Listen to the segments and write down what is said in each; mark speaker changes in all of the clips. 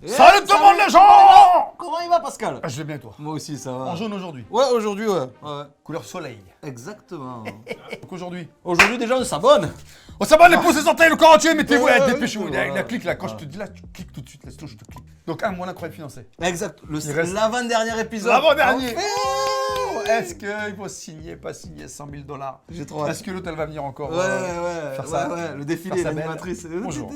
Speaker 1: Salut tout le monde les gens!
Speaker 2: Comment il va Pascal?
Speaker 1: Je vais bien toi.
Speaker 2: Moi aussi ça va.
Speaker 1: En jaune aujourd'hui.
Speaker 2: Ouais, aujourd'hui ouais.
Speaker 1: Couleur soleil.
Speaker 2: Exactement.
Speaker 1: Donc aujourd'hui.
Speaker 2: Aujourd'hui déjà on s'abonne.
Speaker 1: On s'abonne les pouces, les orteils, le corps entier, mettez-vous,
Speaker 2: Ouais,
Speaker 1: dépêchez-vous.
Speaker 2: voilà.
Speaker 1: La clique là, quand je te dis là, tu cliques tout de suite, laisse-toi, je te clique. Donc un mois d'incroyable financé.
Speaker 2: Exact.
Speaker 1: Il reste-
Speaker 2: L'avant-dernier épisode.
Speaker 1: L'avant-dernier.
Speaker 2: Enfin.
Speaker 1: Est-ce qu'il faut signer, pas signer 100 000 $?
Speaker 2: J'ai trop hâte.
Speaker 1: Est-ce que l'autre elle va venir encore
Speaker 2: Ouais,
Speaker 1: faire ça
Speaker 2: ouais, le défilé,
Speaker 1: faire sa belle.
Speaker 2: l'animatrice.
Speaker 1: Bonjour.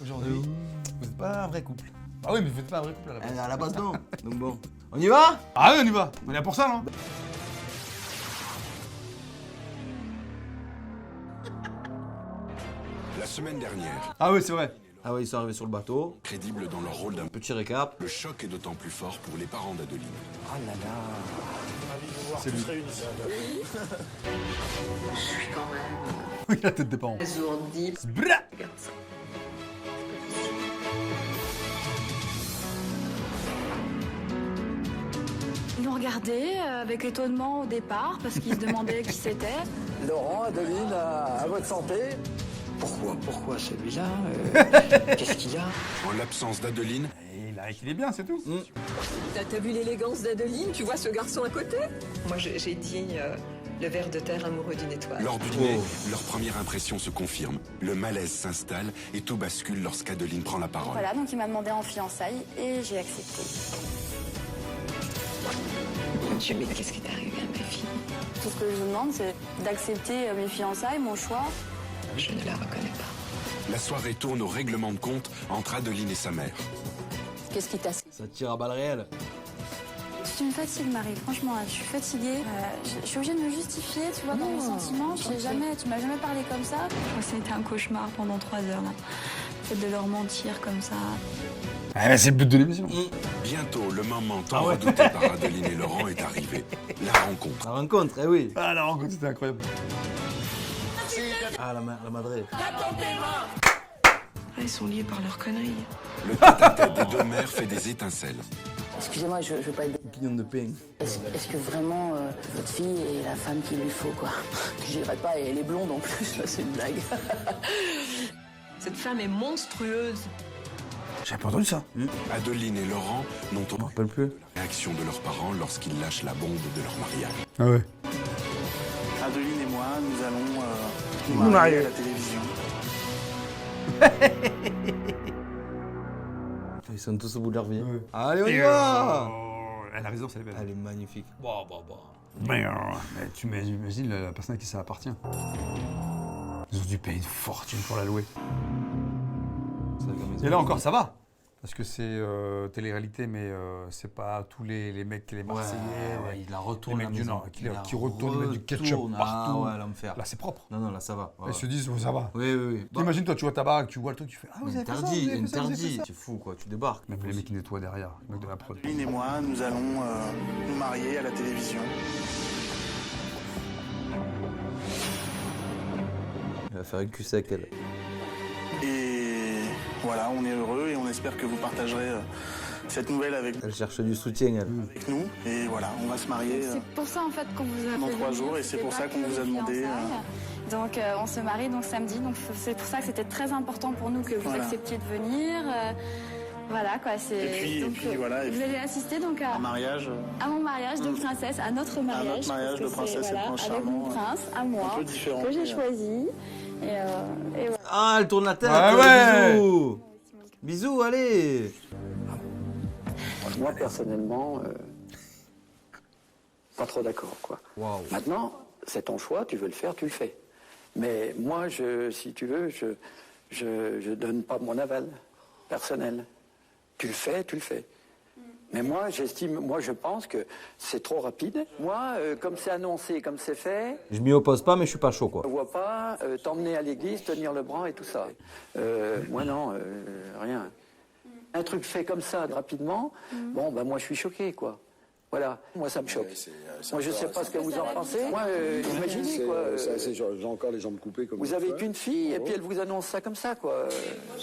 Speaker 1: Aujourd'hui, vous n'êtes pas un vrai couple. Ah oui, mais vous n'êtes pas un vrai couple à la base.
Speaker 2: À la base non. Donc bon. On y va?
Speaker 1: Ah oui, on y va. On est là pour ça, non?
Speaker 3: La semaine dernière,
Speaker 1: Ah oui, c'est vrai.
Speaker 2: Ah ouais, ils sont arrivés sur le bateau.
Speaker 3: crédibles dans leur rôle d'un
Speaker 2: Petit récap.
Speaker 3: le choc est d'autant plus fort pour les parents d'Adeline.
Speaker 2: Oh là là.
Speaker 1: C'est lui. Oui, la tête des parents.
Speaker 4: Assourdi.
Speaker 1: Bra.
Speaker 4: Regarde ça.
Speaker 5: Ils nous regardaient avec étonnement au départ parce qu'ils se demandaient qui c'était.
Speaker 6: Laurent, Adeline, à votre santé. Pourquoi celui-là Qu'est-ce qu'il a?
Speaker 3: En l'absence d'Adeline,
Speaker 1: Et il a qu'il est bien, c'est tout.
Speaker 4: T'as vu l'élégance d'Adeline? Tu vois ce garçon à côté? Moi, j'ai dit le ver de terre amoureux d'une étoile.
Speaker 3: lors du dîner, leur première impression se confirme. Le malaise s'installe et tout bascule lorsqu'Adeline prend la parole.
Speaker 5: Voilà, donc il m'a demandé en fiançailles et j'ai accepté.
Speaker 4: Mon Dieu, mais qu'est-ce qui t'est arrivé à ma fille?
Speaker 5: Tout ce que je vous demande, c'est d'accepter mes fiançailles, mon choix.
Speaker 4: Je ne la reconnais pas.
Speaker 3: La soirée tourne au règlement de compte entre Adeline et sa mère.
Speaker 5: Qu'est-ce qui t'a...
Speaker 2: Ça tire à balles réelles.
Speaker 5: Tu me fatigues, Marie. Franchement, je suis fatiguée. Je suis obligée de me justifier, tu vois, dans mes sentiments. Tu m'as jamais parlé comme ça. C'était un cauchemar pendant 3 heures, là. Le fait de leur mentir comme ça.
Speaker 1: Ah, mais c'est le but de l'émission.
Speaker 3: Bientôt, le moment tant redouté par Adeline et Laurent est arrivé. La rencontre.
Speaker 2: La rencontre, eh oui.
Speaker 1: Ah, la rencontre, c'était incroyable.
Speaker 2: Ah, la madrée.
Speaker 4: Ah, ils sont liés par leurs conneries.
Speaker 3: Le tête-à-tête des deux mères fait des étincelles.
Speaker 6: Excusez-moi, je veux pas être...
Speaker 2: Pignon de pain.
Speaker 6: Est-ce que vraiment votre fille est la femme qu'il lui faut, quoi? J'irai pas, et elle est blonde en plus, là, c'est une blague.
Speaker 4: Cette femme est monstrueuse.
Speaker 1: J'ai pas entendu ça.
Speaker 3: Adeline et Laurent n'ont
Speaker 2: Je me
Speaker 3: aucune
Speaker 2: rappelle plus.
Speaker 3: réaction de leurs parents lorsqu'ils lâchent la bombe de leur mariage.
Speaker 1: Ah ouais.
Speaker 7: Adeline et moi, nous allons nous marier à la télévision.
Speaker 2: Ils sont tous au bout de leur vie.
Speaker 1: Ouais.
Speaker 2: Allez, on y va.
Speaker 1: Elle a raison, c'est belle.
Speaker 2: Elle est magnifique.
Speaker 1: Mais tu imagines la personne à qui ça appartient. Ils ont dû payer une fortune pour la louer. Et là encore, ça va. Parce que c'est télé-réalité, mais c'est pas tous les mecs, les Marseillais,
Speaker 2: Ouais, il la retourne.
Speaker 1: les mecs
Speaker 2: la
Speaker 1: du
Speaker 2: maison.
Speaker 1: Nord,
Speaker 2: Il la
Speaker 1: qui retournent mettre du ketchup
Speaker 2: retourne.
Speaker 1: partout.
Speaker 2: Ah ouais, l'enfer.
Speaker 1: Là, c'est propre.
Speaker 2: Non, là, ça va. Ouais,
Speaker 1: Ils se disent, oh, ça va.
Speaker 2: Oui, oui, oui.
Speaker 1: Imagine, toi, tu vois ta baraque, tu vois le truc, tu fais, ah, vous avez fait ça, vous
Speaker 2: Interdit,
Speaker 1: avez fait ça, vous avez fait
Speaker 2: interdit.
Speaker 1: ça.
Speaker 2: C'est fou, quoi. Tu débarques.
Speaker 1: Même les mecs qui nettoient derrière, les mecs de la prod.
Speaker 7: Adeline et moi, nous allons nous marier à la télévision.
Speaker 2: Elle va faire un cul sec, elle.
Speaker 7: Et voilà, on est heureux et on espère que vous partagerez cette nouvelle avec
Speaker 2: Elle cherche du soutien, elle.
Speaker 7: nous. Et voilà, on va se marier.
Speaker 5: C'est pour ça, en fait, qu'on vous a
Speaker 7: Dans
Speaker 5: fait
Speaker 7: 3
Speaker 5: venir.
Speaker 7: jours, et c'est
Speaker 5: C'était
Speaker 7: pour
Speaker 5: pas
Speaker 7: ça qu'on
Speaker 5: que
Speaker 7: vous a
Speaker 5: les
Speaker 7: demandé,
Speaker 5: fiançailles. Donc, on se marie donc samedi. Donc, c'est pour ça que c'était très important pour nous que vous
Speaker 7: Voilà.
Speaker 5: acceptiez de venir. Voilà, quoi.
Speaker 7: Et puis, voilà, et
Speaker 5: Vous
Speaker 7: puis-
Speaker 5: allez assister donc à...
Speaker 7: Un mariage,
Speaker 5: À mon mariage de princesse, à notre mariage.
Speaker 7: mariage
Speaker 5: parce que
Speaker 7: de princesse
Speaker 5: c'est,
Speaker 7: et de prince
Speaker 5: avec
Speaker 7: charmant,
Speaker 5: mon prince, à moi,
Speaker 7: un peu différent.
Speaker 5: que j'ai choisi. Et voilà.
Speaker 2: Ah, elle tourne la tête.
Speaker 1: Ah ouais.
Speaker 2: Bisous. Bisous, allez.
Speaker 6: Moi, personnellement, pas trop d'accord, quoi.
Speaker 2: Waouh.
Speaker 6: Maintenant, c'est ton choix, tu veux le faire, tu le fais. Mais moi, si tu veux, je donne pas mon aval personnel. Tu le fais, tu le fais. Mais moi, je pense que c'est trop rapide. Moi, comme c'est annoncé, comme c'est fait,
Speaker 2: Je m'y oppose pas, mais je suis pas chaud, quoi.
Speaker 6: je ne vois pas t'emmener à l'église, tenir le bras et tout ça. Moi, non, rien. Un truc fait comme ça, rapidement, bon, ben moi, je suis choqué, quoi. Voilà, moi, ça me choque. Moi, je ne sais pas ce que vous en pensez. Moi, imaginez, quoi.
Speaker 8: J'ai encore les jambes coupées comme
Speaker 6: Vous avez qu'une fille, et puis elle vous annonce ça comme ça, quoi.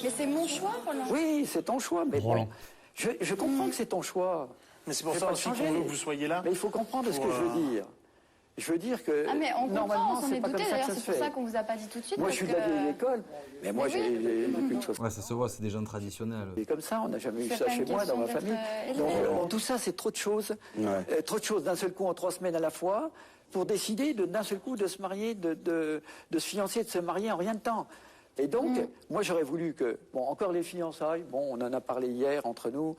Speaker 5: Mais c'est mon choix, Roland.
Speaker 6: Oui, c'est ton choix, mais bon, je comprends que c'est ton choix.
Speaker 7: Mais c'est pour
Speaker 6: Je vais
Speaker 7: ça
Speaker 6: pas
Speaker 7: aussi
Speaker 6: changer.
Speaker 7: qu'on veut que vous soyez là.
Speaker 6: Mais il faut comprendre ce que je veux dire. Je veux dire que
Speaker 5: Ah mais on
Speaker 6: normalement,
Speaker 5: comprend, on s'en
Speaker 6: c'est
Speaker 5: est
Speaker 6: pas comme
Speaker 5: douté,
Speaker 6: ça que
Speaker 5: d'ailleurs
Speaker 6: ça
Speaker 5: c'est
Speaker 6: se
Speaker 5: pour ça
Speaker 6: fait.
Speaker 5: qu'on vous a pas dit tout de suite.
Speaker 6: Moi, je suis de la vieille école, mais moi, j'ai depuis que
Speaker 2: Ouais, ça se voit, c'est des gens traditionnels.
Speaker 6: Et comme ça, on n'a jamais eu
Speaker 5: C'est
Speaker 6: ça
Speaker 5: pas
Speaker 6: chez
Speaker 5: une
Speaker 6: moi, dans ma
Speaker 5: question
Speaker 6: famille.
Speaker 5: d'être,
Speaker 6: Donc,
Speaker 5: élevé.
Speaker 6: tout ça, c'est trop de choses. Trop de choses d'un seul coup en 3 semaines à la fois pour décider d'un seul coup de se marier, de se fiancer, de se marier en rien de temps. Et donc, moi, j'aurais voulu que, bon, encore les fiançailles, bon, on en a parlé hier entre nous.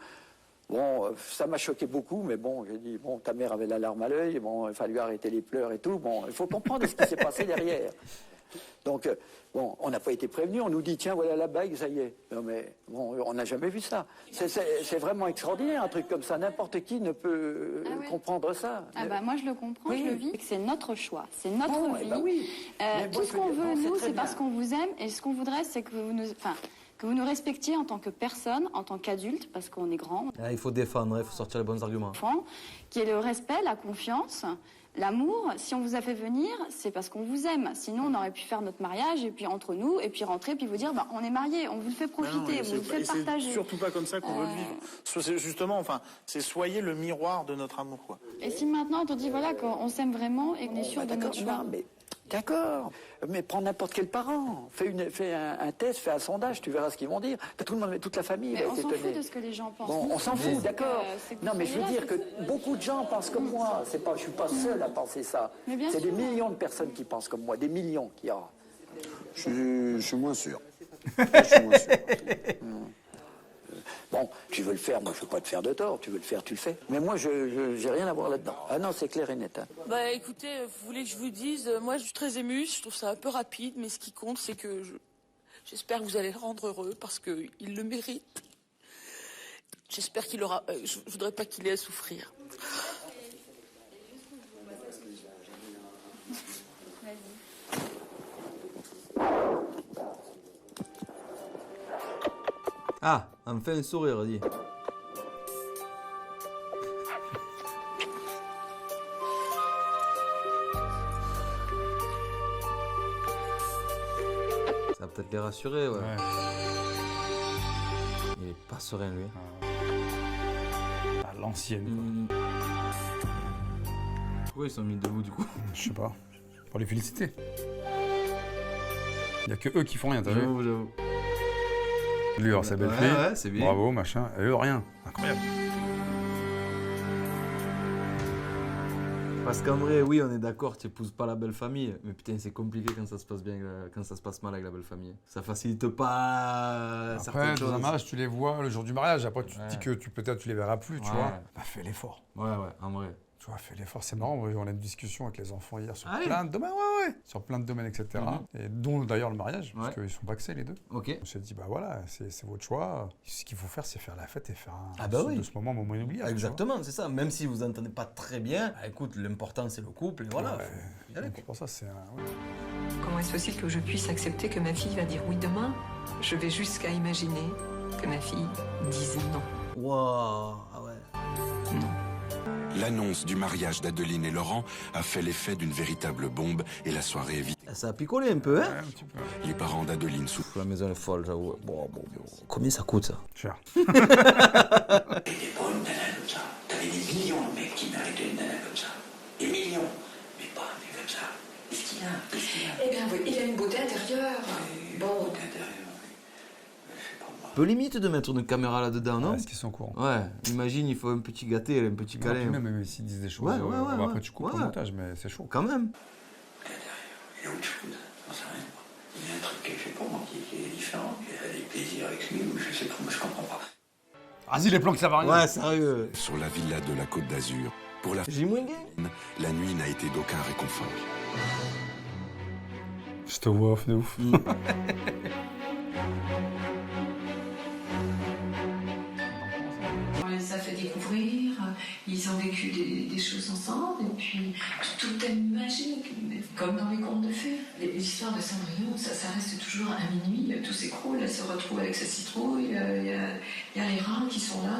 Speaker 6: Bon, ça m'a choqué beaucoup, mais bon, j'ai dit, bon, ta mère avait la larme à l'œil, bon, il fallait arrêter les pleurs et tout. Bon, il faut comprendre ce qui s'est passé derrière. Donc, bon, on n'a pas été prévenus, on nous dit, tiens, voilà la bague, ça y est. Non, mais bon, on n'a jamais vu ça. C'est vraiment extraordinaire, un truc comme ça. N'importe qui ne peut comprendre ça.
Speaker 5: Ah bah moi je le comprends,
Speaker 6: Oui.
Speaker 5: je le vis. C'est notre choix, c'est notre
Speaker 6: Bon,
Speaker 5: vie.
Speaker 6: eh ben oui. Mais
Speaker 5: Tout
Speaker 6: moi,
Speaker 5: ce
Speaker 6: je
Speaker 5: qu'on
Speaker 6: veux dire,
Speaker 5: veut,
Speaker 6: bon,
Speaker 5: nous,
Speaker 6: c'est
Speaker 5: c'est
Speaker 6: très
Speaker 5: parce
Speaker 6: bien.
Speaker 5: qu'on vous aime et ce qu'on voudrait, c'est que vous nous respectiez en tant que personne, en tant qu'adulte, parce qu'on est grand,
Speaker 2: Ah, il faut défendre, il faut sortir les bons arguments.
Speaker 5: enfant, qui est le respect, la confiance, l'amour. Si on vous a fait venir, c'est parce qu'on vous aime. Sinon, on aurait pu faire notre mariage et puis entre nous, et puis rentrer, puis vous dire, bah, on est mariés, on vous le fait profiter, vous le fait partager.
Speaker 7: C'est surtout pas comme ça qu'on veut le vivre. C'est justement, enfin, c'est soyez le miroir de notre amour, quoi.
Speaker 5: Et si maintenant on te dit voilà qu'on s'aime vraiment et qu'on est sûr de notre choix.
Speaker 6: Non, mais d'accord, mais prends n'importe quel parent, fais un test, fais un sondage, tu verras ce qu'ils vont dire. Tout le monde, toute la famille
Speaker 5: Mais
Speaker 6: va
Speaker 5: on
Speaker 6: être
Speaker 5: s'en
Speaker 6: étonnée.
Speaker 5: fout de ce que les gens pensent.
Speaker 6: Bon,
Speaker 5: Nous,
Speaker 6: on s'en
Speaker 5: ce qu'on veut,
Speaker 6: fout, d'accord.
Speaker 5: c'est que vous
Speaker 6: Non, mais je veux
Speaker 5: soyez
Speaker 6: dire
Speaker 5: là,
Speaker 6: que beaucoup de gens pensent comme moi. Je suis pas seul à penser ça.
Speaker 5: Mais bien
Speaker 6: C'est des
Speaker 5: sûr.
Speaker 6: millions de personnes qui pensent comme moi, des millions qui ont.
Speaker 8: Je suis moins sûr. Je suis moins sûr.
Speaker 6: Bon, tu veux le faire, moi je veux pas te faire de tort. Tu veux le faire, tu le fais. Mais moi, je j'ai rien à voir là-dedans. Ah non, c'est clair et net. Hein.
Speaker 9: Bah écoutez, vous voulez que je vous dise, moi je suis très émue, je trouve ça un peu rapide, mais ce qui compte c'est que j'espère que vous allez le rendre heureux parce qu'il le mérite. J'espère qu'il aura, je voudrais pas qu'il ait à souffrir.
Speaker 2: Ah, enfin un sourire, dis. Ça va peut-être les rassurer, ouais. Il est pas serein, lui.
Speaker 1: À l'ancienne.
Speaker 2: Pourquoi ils sont mis debout, du coup?
Speaker 1: Je sais pas. Pour les féliciter. Il y a que eux qui font rien, t'as vu?
Speaker 2: J'avoue.
Speaker 1: Lui, alors sa belle
Speaker 2: Ouais,
Speaker 1: fille.
Speaker 2: ouais, c'est bien.
Speaker 1: Bravo, machin. Et eux, rien. Incroyable.
Speaker 2: Parce qu'en vrai, oui, on est d'accord, tu épouses pas la belle famille, mais putain, c'est compliqué quand ça se passe bien, quand ça se passe mal avec la belle famille. Ça facilite pas
Speaker 1: Après,
Speaker 2: certaines
Speaker 1: dans un
Speaker 2: choses.
Speaker 1: mariage, tu les vois le jour du mariage. Après, tu te
Speaker 2: Ouais.
Speaker 1: dis que peut-être tu les verras plus, tu
Speaker 2: Ouais.
Speaker 1: vois. Bah, fais l'effort.
Speaker 2: Ouais, en vrai.
Speaker 1: Tu vois, fais l'effort. C'est marrant. On a une discussion avec les enfants hier sur
Speaker 2: Allez.
Speaker 1: plein de domaines. Ouais. Sur plein de domaines, etc. Et dont d'ailleurs le mariage, parce
Speaker 2: Ouais.
Speaker 1: qu'ils sont paxés les deux.
Speaker 2: Ok.
Speaker 1: On s'est dit, bah voilà, c'est votre choix. Ce qu'il faut faire, c'est faire la fête et faire
Speaker 2: Ah bah oui.
Speaker 1: de ce moment inoubliable.
Speaker 2: Exactement, c'est ça. Même si vous entendez pas très bien, bah, écoute, l'important c'est le couple, et voilà.
Speaker 1: Ouais.
Speaker 2: faut y aller,
Speaker 1: Donc,
Speaker 2: quoi.
Speaker 1: pour ça, c'est un. Ouais.
Speaker 4: Comment est-ce possible que je puisse accepter que ma fille va dire oui demain? Je vais jusqu'à imaginer que ma fille dise non.
Speaker 2: Waouh, ah ouais.
Speaker 3: L'annonce du mariage d'Adeline et Laurent a fait l'effet d'une véritable bombe et la soirée est vide.
Speaker 2: Ça a picolé un peu, hein?
Speaker 1: Un petit peu.
Speaker 3: Les parents d'Adeline souffrent.
Speaker 2: La maison est folle, j'avoue. Bon. Combien ça coûte, ça?
Speaker 1: Cher.
Speaker 6: T'avais des bonnes nanas comme ça. T'avais des millions de mecs qui méritaient une nana comme ça. Des millions. Mais pas un mec comme ça. Qu'est-ce qu'il a?
Speaker 4: Eh bien oui, il a une beauté intérieure. Bon,
Speaker 2: Peu limite de mettre une caméra là-dedans, non?
Speaker 1: Est-ce qu'ils sont au courant?
Speaker 2: Ouais, imagine, il faut un petit gâté, un petit câlin.
Speaker 1: Même s'ils disent des choses.
Speaker 2: Ouais,
Speaker 1: bon, après,
Speaker 2: ouais.
Speaker 1: tu coupes
Speaker 2: Ouais.
Speaker 1: au montage, mais c'est chaud.
Speaker 2: Quand même.
Speaker 6: Il y a autre chose. J'en sais rien. Il y a un truc qu'elle fait pour moi qui est différent. Elle a des plaisirs avec lui, ou je sais pas, moi je comprends pas.
Speaker 1: Vas-y, les plans que ça va rien.
Speaker 2: Ouais, sérieux.
Speaker 3: Sur la villa de la Côte d'Azur, pour la
Speaker 2: J'ai moins gay.
Speaker 3: la nuit n'a été d'aucun réconfort.
Speaker 1: Je te vois, de ouf.
Speaker 4: on les a fait découvrir, ils ont vécu des choses ensemble, et puis tout est magique, comme dans les contes de fées. L'histoire de Cendrillon, ça reste toujours à minuit, tout s'écroule, elle se retrouve avec sa citrouille, il y a les rats qui sont là,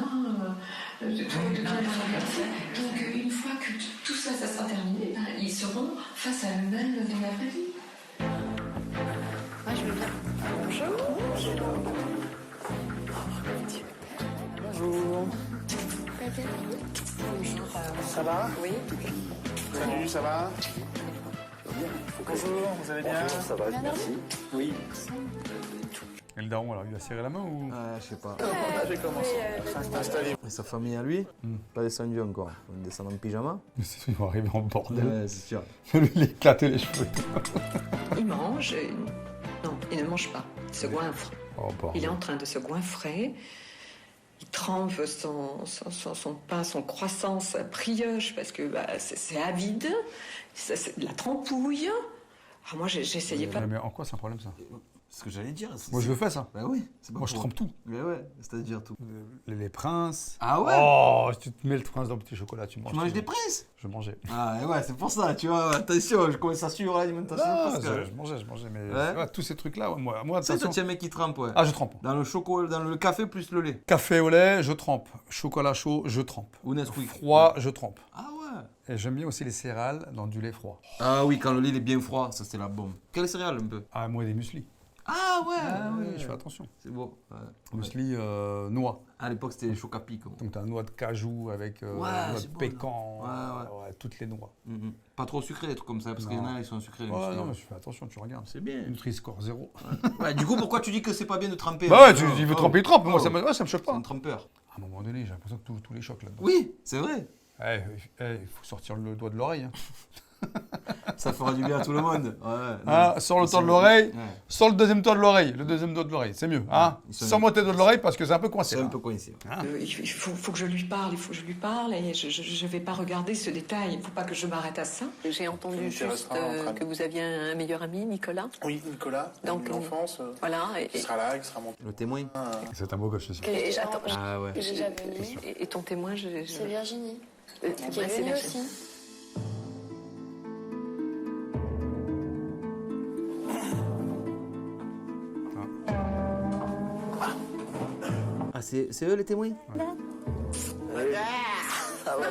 Speaker 4: tout est dans la personne. Donc une fois que tout ça sera terminé, ben, ils seront face à eux-mêmes dans la vraie vie.
Speaker 5: Moi je veux bien.
Speaker 6: Bonjour. Ça va?
Speaker 4: Oui.
Speaker 7: Salut, ça va? Bonjour, vous allez bien?
Speaker 6: Bonjour, ça va, merci. Oui.
Speaker 1: Et le daron, alors, il a serré la main ou...
Speaker 2: Je sais pas.
Speaker 7: J'ai commencé. Installez.
Speaker 2: Et sa famille à lui, pas descendu encore. On descend en pyjama.
Speaker 1: Ils vont arriver en bordel.
Speaker 2: Ouais, c'est sûr.
Speaker 1: Lui, il éclater les cheveux.
Speaker 10: Il mange. Non, il ne mange pas. Il se goinfre.
Speaker 1: Oh,
Speaker 10: Il est en train de se goinfrer. Il trempe son pain, son croissant, sa brioche, parce que c'est avide. C'est de la trempouille. Ah, moi, j'essayais pas.
Speaker 1: Mais en quoi c'est un problème, ça?
Speaker 2: C'est ce que j'allais dire.
Speaker 1: Moi, je le fais, ça.
Speaker 2: Bah oui. C'est pas
Speaker 1: Moi, je
Speaker 2: pour-
Speaker 1: trempe tout.
Speaker 2: Mais ouais, c'est-à-dire tout.
Speaker 1: Les princes.
Speaker 2: Ah ouais?
Speaker 1: Oh, si tu te mets le prince dans le petit chocolat, tu manges.
Speaker 2: Tu manges
Speaker 1: tout.
Speaker 2: des princes?
Speaker 1: Je mangeais.
Speaker 2: Ah ouais, c'est pour ça, tu vois. Attention, je commence à suivre l'alimentation.
Speaker 1: Non,
Speaker 2: parce que...
Speaker 1: je mangeais, mais
Speaker 2: Ouais.
Speaker 1: ouais, tous ces trucs-là, ouais, moi,
Speaker 2: Tu sais, toi,
Speaker 1: attention.
Speaker 2: tu es un mec qui trempe, ouais.
Speaker 1: Ah, je trempe.
Speaker 2: Dans le chocolat, dans le café plus le lait.
Speaker 1: Café au lait, je trempe. Chocolat chaud, je trempe.
Speaker 2: Ou Nesquik.
Speaker 1: Froid, je trempe.
Speaker 2: Ah ouais.
Speaker 1: Et j'aime bien aussi les céréales dans du lait froid.
Speaker 2: Ah oui, quand le lait il est bien froid, ça c'est la bombe. Quelle céréale un peu?
Speaker 1: Ah, moi, des muesli.
Speaker 2: Ah ouais.
Speaker 1: Ah oui, je fais attention.
Speaker 2: C'est beau. Ouais.
Speaker 1: Muesli noix.
Speaker 2: À l'époque c'était les chocapic.
Speaker 1: Donc, tu as noix de cajou avec noix de
Speaker 2: c'est bon,
Speaker 1: pécan,
Speaker 2: ouais.
Speaker 1: ouais, toutes les noix.
Speaker 2: Pas trop sucré, des trucs comme ça, parce qu'il y en a, ils sont sucrés. Les
Speaker 1: Ouais,
Speaker 2: muesli.
Speaker 1: non, mais je fais attention, tu regardes.
Speaker 2: C'est bien.
Speaker 1: Nutri-score 0.
Speaker 2: Ouais, du coup, pourquoi tu dis que c'est pas bien de tremper?
Speaker 1: Bah ouais, il veut tremper, il trempe. Moi, ça me choque
Speaker 2: C'est
Speaker 1: pas.
Speaker 2: un trempeur.
Speaker 1: À un moment donné, j'ai l'impression que tous les chocs là-dedans.
Speaker 2: Oui, c'est vrai.
Speaker 1: Il faut sortir le doigt de l'oreille. Hein.
Speaker 2: Ça fera du bien à tout le monde. Ouais,
Speaker 1: Ah, sors le doigt de l'oreille,
Speaker 2: Ouais.
Speaker 1: sors le deuxième doigt de l'oreille. Le deuxième doigt de l'oreille, c'est mieux. Hein.
Speaker 2: ils sont
Speaker 1: Sors-moi tes doigts de l'oreille parce que c'est un peu coincé.
Speaker 2: C'est un
Speaker 1: là.
Speaker 2: peu coincé.
Speaker 10: Il faut que je lui parle, il faut que je lui parle, et je vais pas regarder ce détail, il faut pas que je m'arrête à ça. J'ai entendu
Speaker 7: Tu
Speaker 10: juste
Speaker 7: resteras en train de-
Speaker 10: que vous aviez un meilleur ami, Nicolas.
Speaker 7: Oui, Nicolas,
Speaker 10: Donc,
Speaker 7: de l'enfance.
Speaker 10: Voilà,
Speaker 7: Il sera là, il sera mon...
Speaker 2: Le témoin.
Speaker 1: C'est un beau gosse, je suis sûr.
Speaker 10: attends,
Speaker 2: Ah ouais.
Speaker 10: et ton témoin,
Speaker 11: C'est Virginie.
Speaker 10: qui
Speaker 11: Qui est venue aussi.
Speaker 2: Ah, c'est eux les témoins?
Speaker 6: Ça va,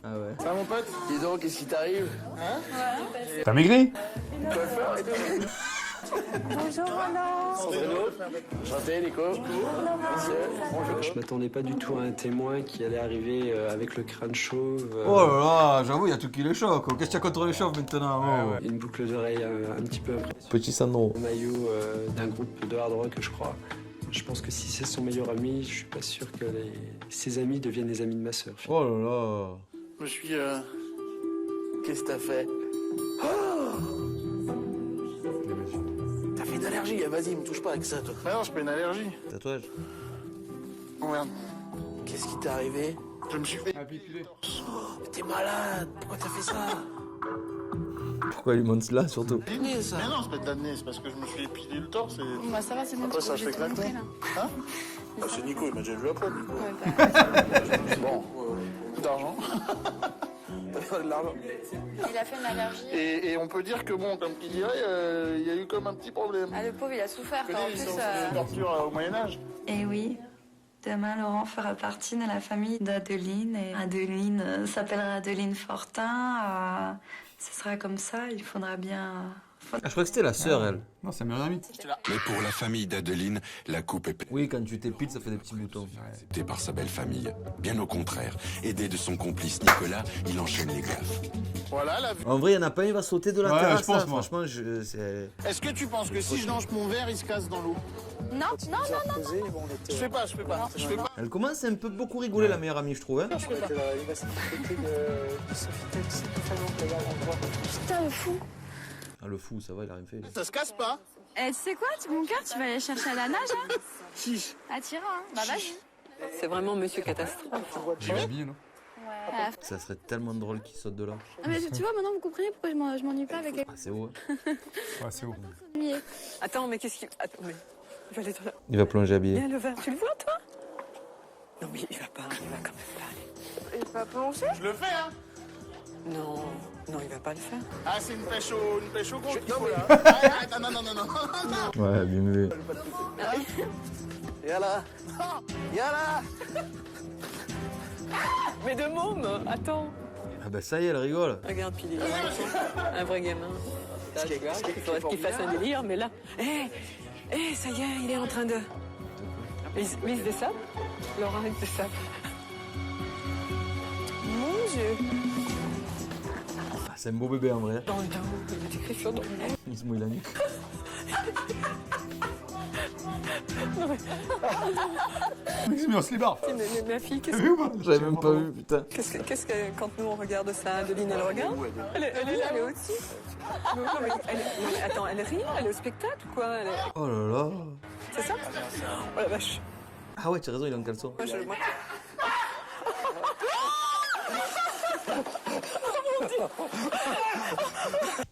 Speaker 2: Ah ouais.
Speaker 7: Ça va mon pote?
Speaker 6: dis donc, qu'est-ce qui t'arrive?
Speaker 1: T'as maigri?
Speaker 11: Bonjour, Roland.
Speaker 6: Sandrino? Enchanté, Nico. Bonjour.
Speaker 12: Je m'attendais pas du tout à un témoin qui allait arriver avec le crâne chauve.
Speaker 2: Oh là là, j'avoue, il y a tout qui les choque. Qu'est-ce qu'il y a contre les chauves maintenant? Oh.
Speaker 12: Une boucle d'oreille un petit peu impressionnante.
Speaker 2: Petit Sandro.
Speaker 12: Un maillot d'un groupe de hard rock, je crois. Je pense que si c'est son meilleur ami, je suis pas sûr que ses amis deviennent les amis de ma sœur.
Speaker 2: Oh là là.
Speaker 7: Je suis...
Speaker 6: Qu'est-ce que t'as fait? T'as fait une allergie, vas-y, me touche pas avec ça, toi.
Speaker 7: Ah non, c'est pas une allergie.
Speaker 2: Tatouage.
Speaker 7: Oh merde.
Speaker 6: Qu'est-ce qui t'est arrivé?
Speaker 7: Je me suis fait...
Speaker 6: T'es malade, pourquoi t'as fait ça?
Speaker 2: Pourquoi il monte là surtout?
Speaker 6: Dîner, ça.
Speaker 7: Mais non, c'est pas de l'année, c'est parce que je me suis épilé le torse et...
Speaker 11: Bah ça va, c'est bon,
Speaker 7: Après, ça
Speaker 11: j'ai
Speaker 7: fait
Speaker 11: tout montré,
Speaker 7: claquer.
Speaker 11: là.
Speaker 7: Hein? Ah, c'est Nico, il m'a déjà vu après, Nico.
Speaker 11: Ouais, bah,
Speaker 7: Bon, beaucoup d'argent. De l'argent.
Speaker 11: il a fait une allergie.
Speaker 7: Et on peut dire que bon, comme qui dirait, il y a eu comme un petit problème.
Speaker 11: Ah, le pauvre, il a souffert.
Speaker 7: Tu
Speaker 11: quoi. En
Speaker 7: connais les
Speaker 11: plus,
Speaker 7: séances de torture au Moyen-Âge?
Speaker 5: Et oui, demain Laurent fera partie de la famille d'Adeline. Et Adeline s'appellera Adeline Fortin. Ce sera comme ça, il faudra bien...
Speaker 2: Ah, je crois que c'était la sœur, elle.
Speaker 1: Non, c'est meilleur ami.
Speaker 3: Mais pour la famille d'Adeline, la coupe est
Speaker 2: Oui, quand tu t'épiles, ça fait des petits boutons.
Speaker 3: pétée par sa belle famille. Bien au contraire, aidé de son complice Nicolas, il enchaîne les gaffes.
Speaker 7: Voilà, la vue.
Speaker 2: En vrai, il y en a pas un, il va sauter de la
Speaker 1: Ouais,
Speaker 2: terrasse.
Speaker 1: je pense,
Speaker 2: là.
Speaker 1: moi.
Speaker 2: Franchement, c'est...
Speaker 7: Est-ce que tu penses que si je lance mon verre, il se casse dans l'eau?
Speaker 11: Non.
Speaker 7: Je fais pas.
Speaker 2: Elle commence un peu beaucoup rigoler, la meilleure amie, je trouve. Hein.
Speaker 11: Putain, le fou.
Speaker 2: Ah, le fou, ça va, il a rien fait.
Speaker 7: Ça se casse pas?
Speaker 11: Eh, tu sais quoi, mon cœur, tu vas aller chercher à la nage, hein?
Speaker 7: Si.
Speaker 11: À Tira, hein? Bah vas-y.
Speaker 10: C'est vraiment Monsieur Catastrophe.
Speaker 1: J'ai habillé, non?
Speaker 11: Ouais.
Speaker 2: Ça serait tellement drôle qu'il saute de là.
Speaker 11: Ah, mais tu vois, maintenant, vous comprenez pourquoi je m'ennuie pas avec elle.
Speaker 2: Ah, c'est haut. Hein.
Speaker 1: Ouais, c'est haut.
Speaker 10: Attends, mais qu'est-ce qu'il... Attends, mais... Il va aller dans la...
Speaker 2: Il va plonger habillé.
Speaker 10: Viens, le verre, tu le vois, toi? Non, mais il va quand même pas aller.
Speaker 11: Il va plonger?
Speaker 7: Je le fais, hein.
Speaker 10: Non, il va pas le faire.
Speaker 7: Ah, c'est une pêche au gros qu'il faut, là. Ah, non.
Speaker 2: Ouais, bien vu.
Speaker 6: Yala. Yala.
Speaker 10: Mais de môme, attends.
Speaker 2: Ah bah ça y est, elle rigole.
Speaker 10: Regarde, puis il est un vrai gamin. Là, je regarde, il faudrait qu'il fasse un délire, mais là... ça y est, il est en train de... Mais il se dessape. Laura, il se dessape.
Speaker 11: Mon
Speaker 10: yeux.
Speaker 2: Ah, c'est un beau bébé en vrai.
Speaker 10: Dans le dos, il y a des écriture dans le dos.
Speaker 2: Il se mouille la nuque.
Speaker 1: Il s'est mis en slibard.
Speaker 10: Mais ma fille, qu'est-ce
Speaker 2: J'avais même pas vu, putain.
Speaker 10: qu'est-ce que quand nous on regarde ça, Adeline, elle regarde elle est là, elle est au-dessus. Non, mais attends, elle rit, elle est au spectacle ou quoi
Speaker 2: Oh là là.
Speaker 10: C'est ça Oh la vache.
Speaker 2: Ah ouais, tu as raison, il est en caleçon.
Speaker 10: Moi,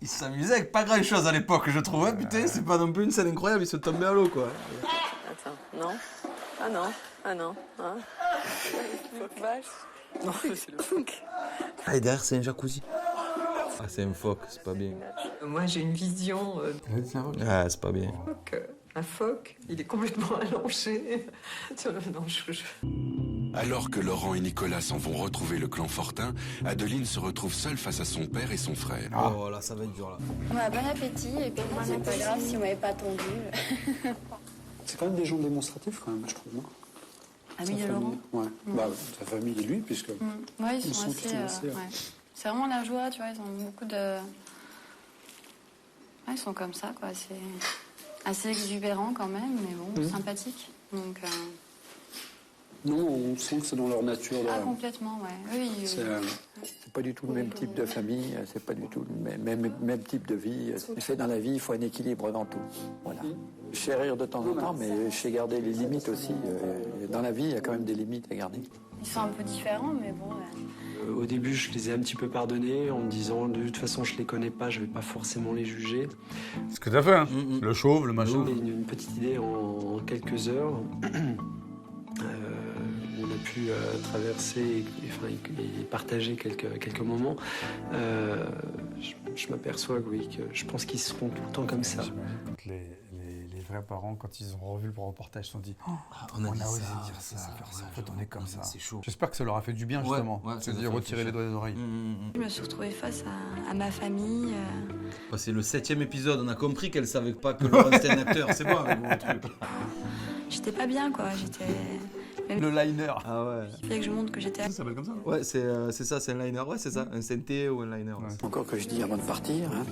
Speaker 2: Il s'amusait avec pas grand chose à l'époque, je trouve. Hein, putain, c'est pas non plus une scène incroyable, il se tombait à l'eau, quoi.
Speaker 10: Attends, non. Ah non, ah non. Hein vache. Non, c'est le phoque.
Speaker 2: Ah, et derrière, c'est un jacuzzi. Ah, c'est un phoque, c'est pas bien.
Speaker 10: Moi, j'ai une vision.
Speaker 2: Ah, c'est pas bien.
Speaker 10: Un phoque, il est complètement allongé sur le
Speaker 3: Alors que Laurent et Nicolas s'en vont retrouver le clan Fortin, Adeline se retrouve seule face à son père et son frère.
Speaker 2: Oh là, ça va être dur là.
Speaker 11: Ouais, bon appétit, et puis c'est pas grave si vous m'avez pas attendu.
Speaker 7: C'est quand même des gens démonstratifs, quand même, je trouve.
Speaker 11: Amis de Laurent.
Speaker 7: Ouais. Bah, sa famille et lui, puisque.
Speaker 11: Ouais, ils sont assez. Ouais. C'est vraiment la joie, tu vois, ils ont beaucoup de. Ouais, ils sont comme ça, quoi. C'est assez exubérant quand même, mais bon, sympathique. Donc.
Speaker 6: Non, on sent que c'est dans leur nature.
Speaker 11: Ah, complètement, ouais. Oui,
Speaker 6: C'est pas du tout le même type de famille, c'est pas du tout le même type de vie. C'est dans la vie, il faut un équilibre dans tout. Voilà. Je sais rire de temps en temps, mais je sais garder les limites aussi. Dans la vie, il y a quand même des limites à garder.
Speaker 11: Ils sont un peu différents, mais bon.
Speaker 12: Au début, je les ai un petit peu pardonnés en me disant de toute façon, je les connais pas, je vais pas forcément les juger.
Speaker 1: Ce que t'as fait, hein. Le chauve, le machin.
Speaker 12: Une petite idée en quelques heures. On a pu traverser et partager quelques moments. Je m'aperçois que oui, que je pense qu'ils seront tout le temps comme ça.
Speaker 1: Les vrais parents, quand ils ont revu le reportage, se sont dit on a osé dire ça, en fait on est comme ça.
Speaker 2: C'est chaud.
Speaker 1: J'espère que ça leur a fait du bien justement, c'est-à-dire retirer les doigts des oreilles.
Speaker 5: Je me suis retrouvée face à ma famille.
Speaker 2: C'est le 7e épisode, on a compris qu'elle savait pas que Laurent était un acteur, c'est bon avec mon truc.
Speaker 5: J'étais pas bien, quoi, j'étais...
Speaker 1: Le liner.
Speaker 2: Ah ouais.
Speaker 5: Il fallait que je montre que j'étais...
Speaker 1: Ça s'appelle comme ça.
Speaker 2: Ouais, c'est ça, c'est un liner. Ouais, c'est ça, un synthé ou un liner. Ouais.
Speaker 6: Encore que je dis avant de partir, hein,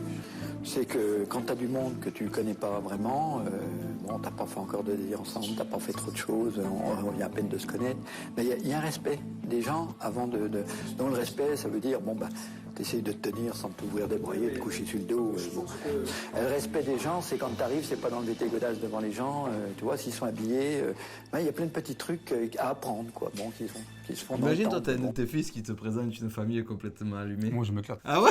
Speaker 6: c'est que quand tu as du monde que tu ne connais pas vraiment, bon, t'as pas fait encore de vie ensemble, t'as pas fait trop de choses, il y a à peine de se connaître, mais il y a un respect des gens avant de... Donc le respect, ça veut dire, bon, bah, t'essayes de te tenir sans t'ouvrir des broyers, te coucher sur le dos. Bon. Le respect des gens, c'est quand t'arrives, c'est pas d'enlever tes godasses devant les gens, tu vois, s'ils sont habillés, il y a plein de petits trucs à apprendre, quoi, bon, qui se font dans le
Speaker 2: Imagine, toi,
Speaker 6: temps,
Speaker 2: t'as un
Speaker 6: bon.
Speaker 2: de tes fils qui te présente une famille complètement allumée.
Speaker 1: Moi, je m'éclate.
Speaker 2: Ah ouais?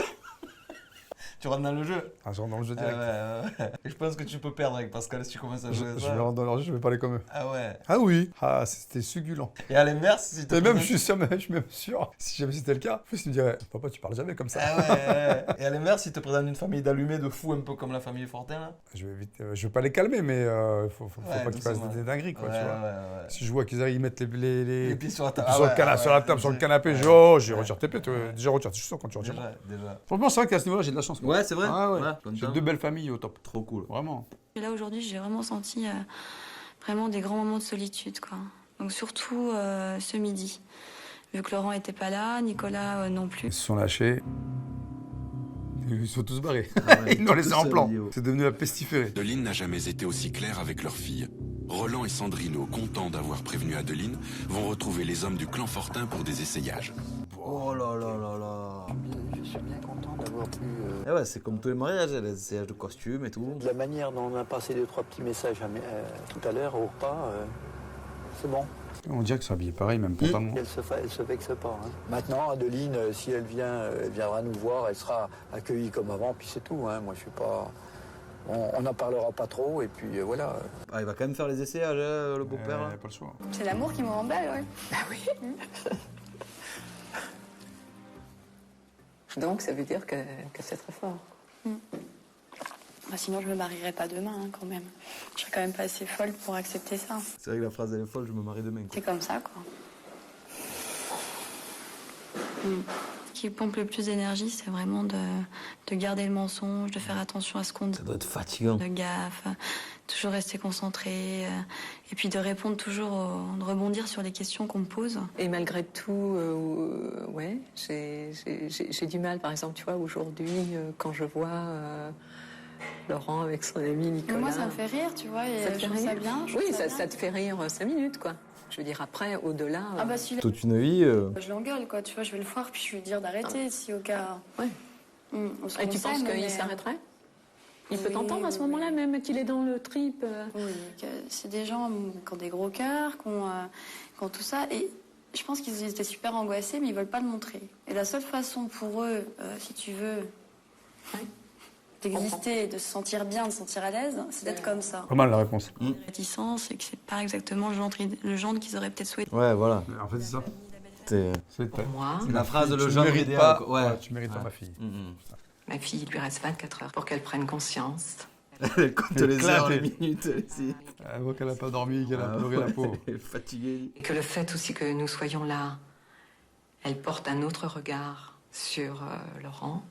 Speaker 2: Tu rentres dans le jeu?
Speaker 1: Ah, je rentre dans le jeu direct.
Speaker 2: Ouais. Et je pense que tu peux perdre avec Pascal si tu commences à jouer
Speaker 1: Je
Speaker 2: ça.
Speaker 1: vais rentrer dans leur jeu, je vais parler comme eux.
Speaker 2: Ah ouais.
Speaker 1: Ah oui. Ah, c'était succulent.
Speaker 2: Et à l'inverse, si tu
Speaker 1: Et même, je suis même sûr, si jamais c'était le cas, en plus, il me dirait, papa, tu parles jamais comme ça.
Speaker 2: Ah ouais. Et à l'inverse, si tu te présentes une famille d'allumés de fous, un peu comme la famille Fortin, là.
Speaker 1: Je vais pas les calmer, mais faut pas qu'ils fassent des dingueries, quoi, tu vois.
Speaker 2: Ouais.
Speaker 1: Si je vois qu'ils arrivent, ils mettent les
Speaker 2: pieds sur la table.
Speaker 1: Sur la table, sur le canapé, je retire tes pieds. Déjà, retire, je suis sûr quand tu retires.
Speaker 2: Déjà.
Speaker 1: Franchement, c'est vrai qu'à ce niveau-là, j'ai de la chance.
Speaker 2: Ouais, c'est vrai.
Speaker 1: Ah ouais. J'ai deux belles familles au top.
Speaker 2: Trop cool.
Speaker 1: Vraiment.
Speaker 5: Et là, aujourd'hui, j'ai vraiment senti vraiment des grands moments de solitude, quoi. Donc surtout ce midi. Vu que Laurent était pas là, Nicolas non plus.
Speaker 1: Ils se sont lâchés. Ils sont tous barrés.
Speaker 2: Ah ouais,
Speaker 1: Ils nous ont laissé en plan.
Speaker 2: Yo.
Speaker 1: C'est devenu la pestiférée.
Speaker 3: Adeline n'a jamais été aussi claire avec leur fille. Roland et Sandrino, contents d'avoir prévenu Adeline, vont retrouver les hommes du clan Fortin pour des essayages.
Speaker 2: Oh là là là là.
Speaker 6: Je suis bien content d'avoir pu...
Speaker 2: Eh ouais, c'est comme tous les mariages, les essayages de costumes et tout.
Speaker 6: De la manière dont on a passé 2-3 petits messages tout à l'heure au repas, c'est bon.
Speaker 1: On dirait que c'est habillé pareil, même totalement.
Speaker 6: Elle se vexe pas. Hein. Maintenant, Adeline, si elle vient, elle viendra nous voir, elle sera accueillie comme avant, puis c'est tout. Hein. Moi, je suis pas... On n'en parlera pas trop, et puis voilà.
Speaker 2: Ah, il va quand même faire les essayages, hein, le beau-père.
Speaker 1: Il a pas le choix.
Speaker 11: C'est l'amour qui me remballe, ouais.
Speaker 10: Ah oui. Donc, ça veut dire que c'est très fort.
Speaker 5: Bah, sinon, je me marierais pas demain, hein, quand même. Je serais quand même pas assez folle pour accepter ça.
Speaker 2: C'est vrai que la phrase elle est folle, je me marie demain.
Speaker 5: C'est comme ça, quoi. Ce qui pompe le plus d'énergie, c'est vraiment de garder le mensonge, de faire attention à ce qu'on dit.
Speaker 2: Ça doit être fatigant.
Speaker 5: De gaffe, toujours rester concentrée, et puis de répondre toujours, de rebondir sur les questions qu'on me pose.
Speaker 10: Et malgré tout, ouais, j'ai du mal. Par exemple, tu vois, aujourd'hui, quand je vois Laurent avec son ami Nicolas...
Speaker 5: Mais moi, ça me fait rire, tu vois, et
Speaker 10: ça te fait
Speaker 5: je trouve ça
Speaker 10: rire.
Speaker 5: bien.
Speaker 10: Oui, ça te fait rire 5 minutes, quoi. Je veux dire, après, au-delà...
Speaker 5: Ah bah celui-là...
Speaker 2: Toute une vie...
Speaker 5: Je l'engueule, quoi, tu vois, je vais le voir, puis je vais lui dire d'arrêter, si au cas...
Speaker 10: Ouais.
Speaker 5: On se
Speaker 10: Et tu penses
Speaker 5: conseille,
Speaker 10: qu'il
Speaker 5: mais-
Speaker 10: s'arrêterait? Il peut
Speaker 5: Oui,
Speaker 10: t'entendre à ce
Speaker 5: oui,
Speaker 10: moment-là, même qu'il est dans le trip
Speaker 5: Oui, c'est des gens qui ont des gros cœurs, qui ont tout ça, et je pense qu'ils étaient super angoissés, mais ils veulent pas le montrer. Et la seule façon pour eux, si tu veux, d'exister, de se sentir bien, de se sentir à l'aise, c'est d'être comme ça.
Speaker 1: Pas mal la réponse.
Speaker 5: Réticence, et que c'est pas exactement le genre qu'ils auraient peut-être souhaité.
Speaker 2: Ouais, voilà.
Speaker 1: En fait, c'est ça.
Speaker 2: C'est
Speaker 10: moi.
Speaker 2: la phrase
Speaker 1: Tu
Speaker 2: le genre
Speaker 1: mérites
Speaker 2: idéal,
Speaker 1: pas.
Speaker 2: quoi. Ouais.
Speaker 1: Tu mérites pas ma fille.
Speaker 10: Ma fille, il lui reste 24 heures pour qu'elle prenne conscience.
Speaker 2: Elle compte les
Speaker 1: Éclatée.
Speaker 2: heures, les minutes.
Speaker 1: Elle voit qu'elle a pas dormi, qu'elle a pleuré la peau.
Speaker 2: Elle est fatiguée.
Speaker 10: Et que le fait aussi que nous soyons là, elle porte un autre regard sur Laurent.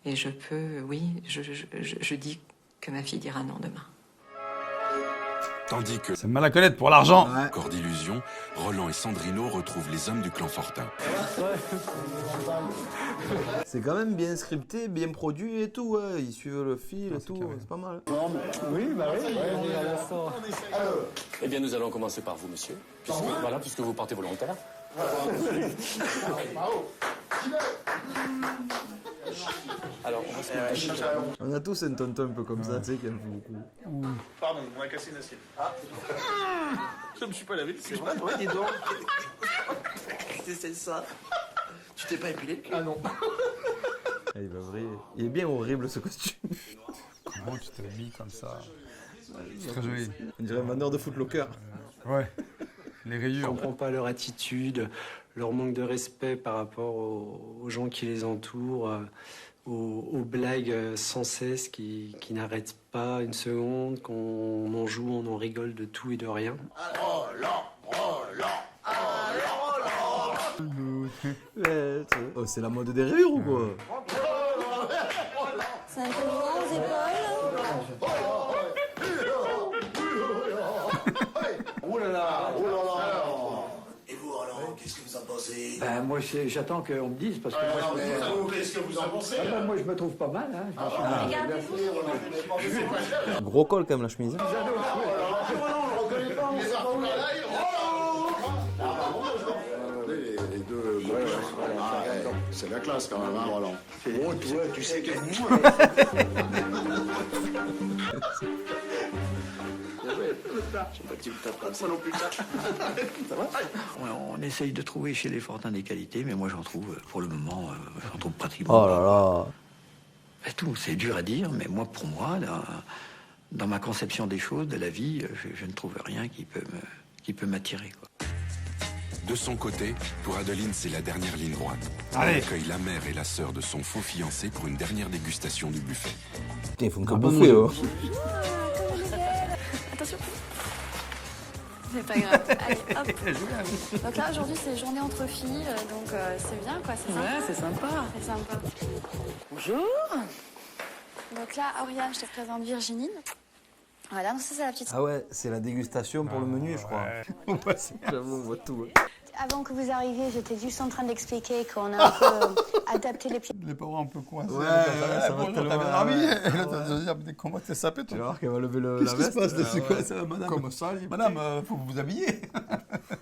Speaker 10: Et je peux, oui, je dis que ma fille dira non demain.
Speaker 3: Tandis que,
Speaker 1: C'est mal à connaître pour l'argent.
Speaker 3: corps d'illusion, Roland et Sandrino retrouvent les hommes du clan Fortin.
Speaker 2: C'est quand même bien scripté, bien produit et tout. Ouais. Ils suivent le fil et tout. C'est pas mal.
Speaker 13: Oui, bah oui. Eh bien, nous allons commencer par vous, monsieur. Puisque vous partez volontaire. Alors, on va se mettre.
Speaker 2: On a tous un tonton un peu comme ça, tu sais, qui en fait beaucoup.
Speaker 7: Pardon, on a cassé une assiette. Ah. Je me suis pas lavé. C'est pas toi, dis donc.
Speaker 8: C'est ça. Tu t'es pas épilé?
Speaker 7: Ah non.
Speaker 2: Ah, il va vriller. Il est bien horrible ce costume.
Speaker 1: Comment tu t'habilles comme ça? C'est très joli.
Speaker 2: On dirait un vendeur de Footlocker.
Speaker 1: Ouais. Les
Speaker 12: Je
Speaker 1: rayures.
Speaker 12: comprends pas leur attitude, leur manque de respect par rapport aux gens qui les entourent, aux blagues sans cesse qui n'arrêtent pas une seconde, qu'on en joue, on en rigole de tout et de rien.
Speaker 2: Oh, c'est la mode des rayures ou quoi?
Speaker 5: C'est un peu grand aux épaules.
Speaker 8: Oh là là, oh là là. Et vous alors, qu'est-ce que vous en pensez?
Speaker 6: Ben, moi, j'attends qu'on me dise, parce que moi,
Speaker 8: Qu'est-ce que vous en pensez?
Speaker 6: moi, je me trouve pas mal. Hein.
Speaker 2: Gros col quand même la chemise.
Speaker 8: Les deux, c'est la classe quand même, hein, Roland. Oh, tu sais que
Speaker 6: On essaye de trouver chez les Fortins des qualités, mais moi, j'en trouve, pour le moment, j'en trouve pratiquement
Speaker 2: Oh là là.
Speaker 6: pas. Tout, c'est dur à dire, mais moi, pour moi, dans ma conception des choses, de la vie, je ne trouve rien qui peut m'attirer, quoi.
Speaker 3: De son côté, pour Adeline, c'est la dernière ligne droite.
Speaker 1: Allez.
Speaker 3: Elle accueille la mère et la sœur de son faux fiancé pour une dernière dégustation du buffet.
Speaker 2: Putain, ils font que
Speaker 1: Ah,
Speaker 2: bouffer,
Speaker 1: bon,
Speaker 2: oh.
Speaker 5: Attention. C'est pas grave. Allez, hop. Donc là, aujourd'hui, c'est journée entre filles, donc c'est bien, quoi. C'est sympa.
Speaker 10: Ouais, c'est sympa.
Speaker 5: C'est sympa.
Speaker 10: Bonjour.
Speaker 5: Donc là, Oriane, je te présente Virginie. Voilà, donc ça, c'est la petite...
Speaker 2: Ah ouais, c'est la dégustation pour le menu, je crois. J'avoue, on voit tout. Ouais.
Speaker 14: Avant que vous arriviez, j'étais juste en train d'expliquer qu'on a un peu adapté les pieds.
Speaker 1: Les parents un peu coincés.
Speaker 2: Ouais, ça va tellement.
Speaker 1: T'as bien dormi. Et là, tu vas dire, comment t'es sapé,
Speaker 2: Tu vas
Speaker 1: toi?
Speaker 2: voir qu'elle va lever la
Speaker 1: Qu'est-ce qui se
Speaker 2: veste.
Speaker 1: passe? C'est quoi
Speaker 2: ouais.
Speaker 1: ça, madame?
Speaker 2: Comme ça,
Speaker 1: Madame, faut vous habiller.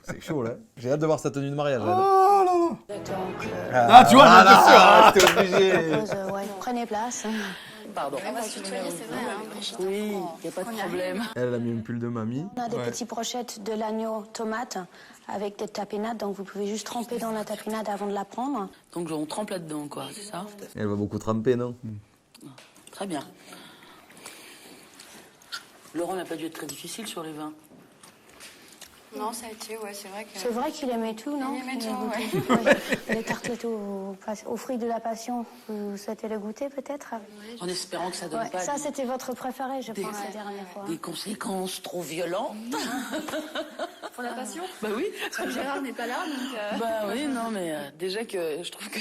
Speaker 2: c'est chaud là. J'ai hâte de voir sa tenue de mariage. elle.
Speaker 1: Oh là là.
Speaker 14: Donc,
Speaker 1: Ah, tu vois, j'étais sûr.
Speaker 2: Ah, t'es obligé.
Speaker 14: prenez place.
Speaker 10: Pardon.
Speaker 5: On va se tutoyer, c'est vrai, hein, Brigitte.
Speaker 10: Oui, il n'y a pas de problème.
Speaker 2: Elle a mis un pull de mamie.
Speaker 14: On a des
Speaker 1: Ouais.
Speaker 14: petites brochettes de l'agneau tomate avec des tapenades, donc vous pouvez juste tremper dans la tapenade avant de la prendre.
Speaker 9: Donc on trempe là-dedans, quoi, c'est ça?
Speaker 2: Elle va beaucoup tremper, non?
Speaker 9: Très bien. Laurent n'a pas dû être très difficile sur les vins.
Speaker 5: Non, ça a été, ouais, c'est vrai que...
Speaker 14: C'est vrai qu'il aimait tout, non?
Speaker 5: Il aimait tout,
Speaker 14: goûtait. Ouais. Les tartelettes aux fruits de la passion, vous souhaitez le goûter peut-être?
Speaker 9: En espérant que ça donne
Speaker 14: Ouais,
Speaker 9: pas
Speaker 14: ça, c'était votre préféré, je pense, la dernière fois.
Speaker 9: des conséquences trop violentes.
Speaker 5: Pour la passion?
Speaker 9: Bah oui.
Speaker 5: Parce que Gérard n'est pas là, donc...
Speaker 9: Bah oui, non, mais déjà que je trouve que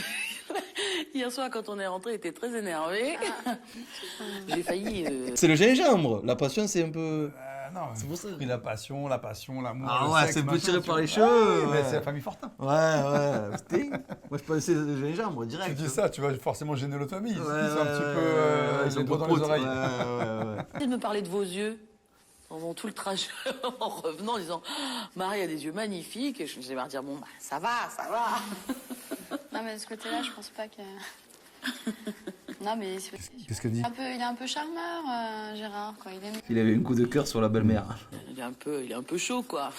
Speaker 9: Hier soir, quand on est rentré, il était très énervé. J'ai failli...
Speaker 2: C'est le gingembre. La passion, c'est un peu...
Speaker 1: Non,
Speaker 2: c'est pour ça.
Speaker 1: La passion, l'amour,
Speaker 2: Ah
Speaker 1: le
Speaker 2: ouais,
Speaker 1: sexe,
Speaker 2: c'est un peu
Speaker 1: machin,
Speaker 2: tiré
Speaker 1: tu
Speaker 2: par
Speaker 1: vois.
Speaker 2: les cheveux.
Speaker 1: Mais c'est la famille Fortin.
Speaker 2: Ouais. Putain. Moi, je pensais au gingembre, direct.
Speaker 1: Tu dis ça, tu vas forcément gêner l'autre famille.
Speaker 2: Ouais,
Speaker 1: c'est un petit peu les doigts dans les oreilles.
Speaker 9: Il me parlait de vos yeux pendant tout le trajet en revenant en disant Marie a des yeux magnifiques. Et je me disais dire bon, bah, ça va.
Speaker 11: Non, mais de ce côté-là, je pense pas que. Non, mais.
Speaker 1: Qu'est-ce qu'elle dit?
Speaker 11: Il est un peu charmeur, Gérard, quand il est.
Speaker 2: Il avait un coup de cœur sur la belle-mère.
Speaker 9: Il est un peu chaud, quoi.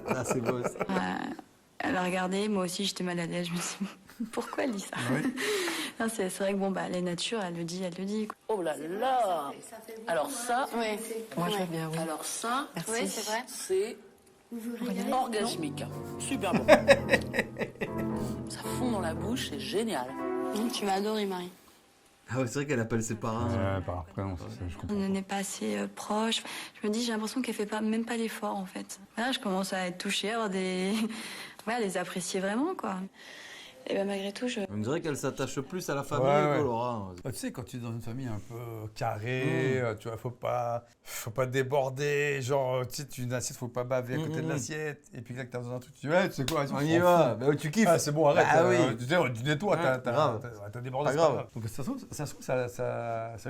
Speaker 2: Ah, c'est beau.
Speaker 5: Elle a regardé, moi aussi j'étais mal à l'aise. Je me suis dit, pourquoi elle dit ça? Non, c'est vrai que bon, bah, la nature, elle le dit. Quoi.
Speaker 9: Oh là là. Alors ça,
Speaker 11: Oui.
Speaker 10: Moi, je veux bien, oui.
Speaker 9: alors ça,
Speaker 11: Oui, c'est vrai.
Speaker 9: c'est orgasmique. Super bon. Ça fond dans la bouche, c'est génial.
Speaker 11: Tu m'as adoré, Marie.
Speaker 2: Ah ouais, c'est vrai qu'elle appelle ses parents.
Speaker 1: Par prénom, je comprends.
Speaker 5: On n'est pas assez proches. Je me dis, j'ai l'impression qu'elle fait même pas l'effort, en fait. Là, je commence à être touchée, à avoir à les apprécier vraiment, quoi. Et ben malgré tout,
Speaker 2: On dirait qu'elle s'attache plus à la famille que Laura.
Speaker 1: Tu sais, quand tu es dans une famille un peu carrée, tu vois, faut pas déborder, genre, tu sais, une assiette, faut pas baver à côté de l'assiette, et puis là que t'as besoin d'un truc, tu dis, tu sais quoi,
Speaker 2: on y va, bah, tu kiffes.
Speaker 1: Ah, c'est bon, arrête,
Speaker 2: ah, oui.
Speaker 1: tu nettoies, t'as débordé,
Speaker 2: pas grave.
Speaker 1: Donc ça se trouve, ça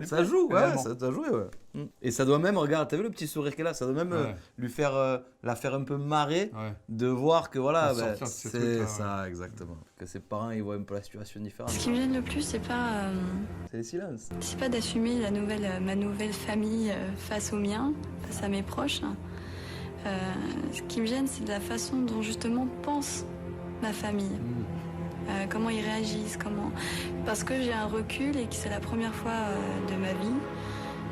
Speaker 1: lui
Speaker 2: Ça
Speaker 1: plaît,
Speaker 2: joue,
Speaker 1: réellement.
Speaker 2: ça doit jouer, ouais. Et ça doit même, regarde, t'as vu le petit sourire qu'elle a, ça doit même lui faire, la faire un peu marrer de voir que voilà, c'est ça, exactement. Que ses parents, ils voient un peu la situation différente.
Speaker 5: Ce qui me gêne le plus, c'est pas...
Speaker 2: C'est les silences.
Speaker 5: C'est pas d'assumer ma nouvelle famille face aux miens, face à mes proches. Ce qui me gêne, c'est de la façon dont justement pense ma famille. Comment ils réagissent, Parce que j'ai un recul et que c'est la première fois de ma vie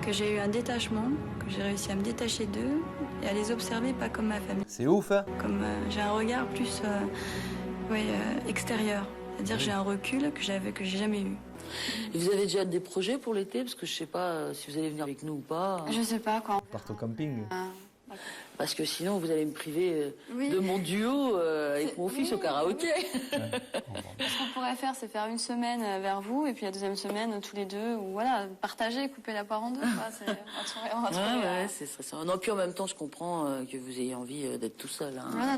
Speaker 5: que j'ai eu un détachement, que j'ai réussi à me détacher d'eux et à les observer pas comme ma famille.
Speaker 2: C'est ouf, hein.
Speaker 5: Comme j'ai un regard plus extérieur. C'est-à-dire que j'ai un recul que j'ai jamais eu.
Speaker 9: Et vous avez déjà des projets pour l'été? Parce que je sais pas si vous allez venir avec nous ou pas.
Speaker 11: Je sais pas quand.
Speaker 2: Part au camping.
Speaker 9: Parce que sinon, vous allez me priver de mon duo avec mon fils au karaoké.
Speaker 11: Ce qu'on pourrait faire, c'est faire une semaine vers vous, et puis la deuxième semaine, tous les deux, ou voilà, partager, couper la poire en deux. On va trouver,
Speaker 9: c'est ça. Non, puis en même temps, je comprends que vous ayez envie d'être tout seul. Hein.
Speaker 11: Voilà,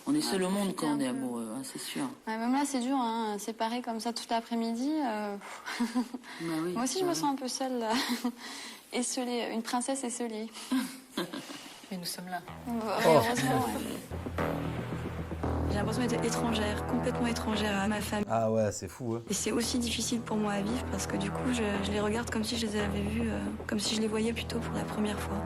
Speaker 9: on est seul au monde quand on est amoureux, hein, c'est sûr.
Speaker 11: Ouais, même là, c'est dur, hein, séparé comme ça tout l'après-midi. Moi aussi, je me sens un peu seule, là. Esselée, une princesse esselée.
Speaker 9: Mais nous sommes là.
Speaker 11: Heureusement,
Speaker 5: J'ai l'impression d'être étrangère, complètement étrangère à ma famille.
Speaker 2: Ah ouais, c'est fou, hein.
Speaker 5: Et c'est aussi difficile pour moi à vivre parce que du coup, je les regarde comme si je les avais vus, comme si je les voyais plutôt pour la première fois.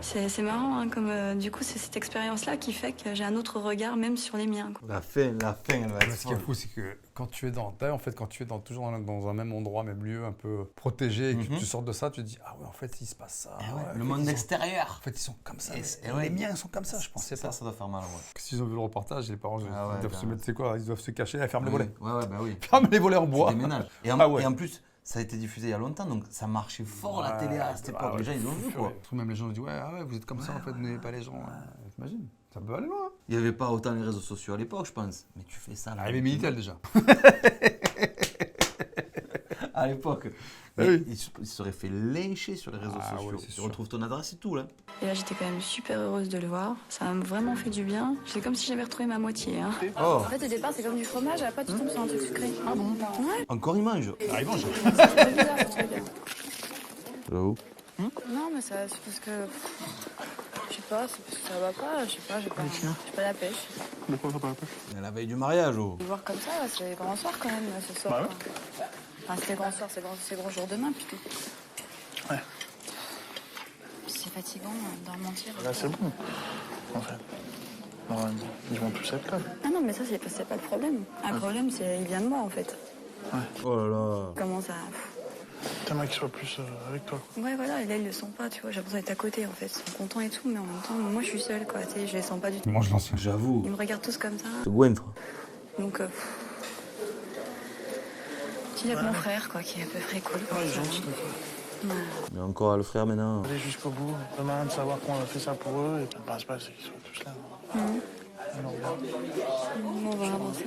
Speaker 5: C'est marrant, hein, du coup, c'est cette expérience-là qui fait que j'ai un autre regard même sur les miens. Quoi.
Speaker 2: La fin, elle va être
Speaker 1: Ce qui est fou, c'est que quand tu es toujours dans un même endroit, même lieu, un peu protégé, et que tu sors de ça, tu te dis, ah ouais, en fait, il se passe ça.
Speaker 2: le monde extérieur.
Speaker 1: En fait, ils sont comme ça. Les miens sont comme ça, je pensais pas.
Speaker 2: Ça doit faire mal, ouais.
Speaker 1: S'ils ont vu le reportage, les parents, ils doivent se mettre, c'est quoi? Ils doivent se cacher, fermer les volets.
Speaker 2: Ouais, bah oui.
Speaker 1: Ferme les volets en bois.
Speaker 2: Déménage. Et en plus, ça a été diffusé il y a longtemps, donc ça marchait fort la télé à cette époque. Les gens, ils ont vu, quoi.
Speaker 1: Même les gens disent, ouais, vous êtes comme ça, en fait, vous n'aimez pas les gens. T'imagines? Ça peut aller loin.
Speaker 2: Il n'y avait pas autant les réseaux sociaux à l'époque, je pense. Mais tu fais ça là.
Speaker 1: Il y avait Minitel déjà.
Speaker 2: À l'époque. Il se serait fait lyncher sur les réseaux sociaux. Tu retrouves ton adresse et tout, là.
Speaker 5: Et là, j'étais quand même super heureuse de le voir. Ça m'a vraiment fait du bien. C'est comme si j'avais retrouvé ma moitié. Hein.
Speaker 11: En fait, au départ, c'est comme du fromage, et après, tu tombes sur un truc sucré. Ah bon? Ouais.
Speaker 2: Encore, il mange.
Speaker 1: Ah, il mange.
Speaker 11: C'est bizarre, ce truc.
Speaker 2: Là-haut.
Speaker 11: Non, mais c'est parce que... Je sais pas, c'est parce que ça va pas. Je sais pas, j'ai pas la pêche.
Speaker 7: De quoi t'as pas la pêche?
Speaker 2: C'est la veille du mariage, oh.
Speaker 11: Voir comme ça, c'est les grands soirs quand même, ce soir.
Speaker 7: Bah ouais.
Speaker 11: Enfin, c'est les grands soirs, c'est le grand jour demain, plutôt.
Speaker 7: Ouais.
Speaker 11: C'est fatigant d'en mentir.
Speaker 7: Là, c'est bon, en fait. Alors, ils vont tous être là.
Speaker 11: Ah non, mais ça, c'est pas le problème. Un problème, il vient de moi, en fait.
Speaker 7: Ouais.
Speaker 2: Oh là là.
Speaker 11: Comment ça...
Speaker 7: T'aimerais qu'ils soient plus avec toi.
Speaker 11: Ouais, voilà, et là, ils le sentent pas, tu vois. J'ai l'impression d'être à côté, en fait. Ils sont contents et tout, mais en même temps, moi, je suis seule, quoi. Tu sais, je les sens pas du tout.
Speaker 1: Moi, je l'ancien.
Speaker 2: J'avoue.
Speaker 11: Ils me regardent tous comme ça.
Speaker 2: Ce goinfre.
Speaker 11: Donc, il y a que mon frère, quoi, qui est à peu près cool.
Speaker 7: Ouais, gentil.
Speaker 2: Mais encore le frère maintenant.
Speaker 7: Aller jusqu'au bout. Pas marrant de savoir qu'on a fait ça pour eux. Et puis, le principal, c'est qu'ils sont tous là.
Speaker 5: On va avancer.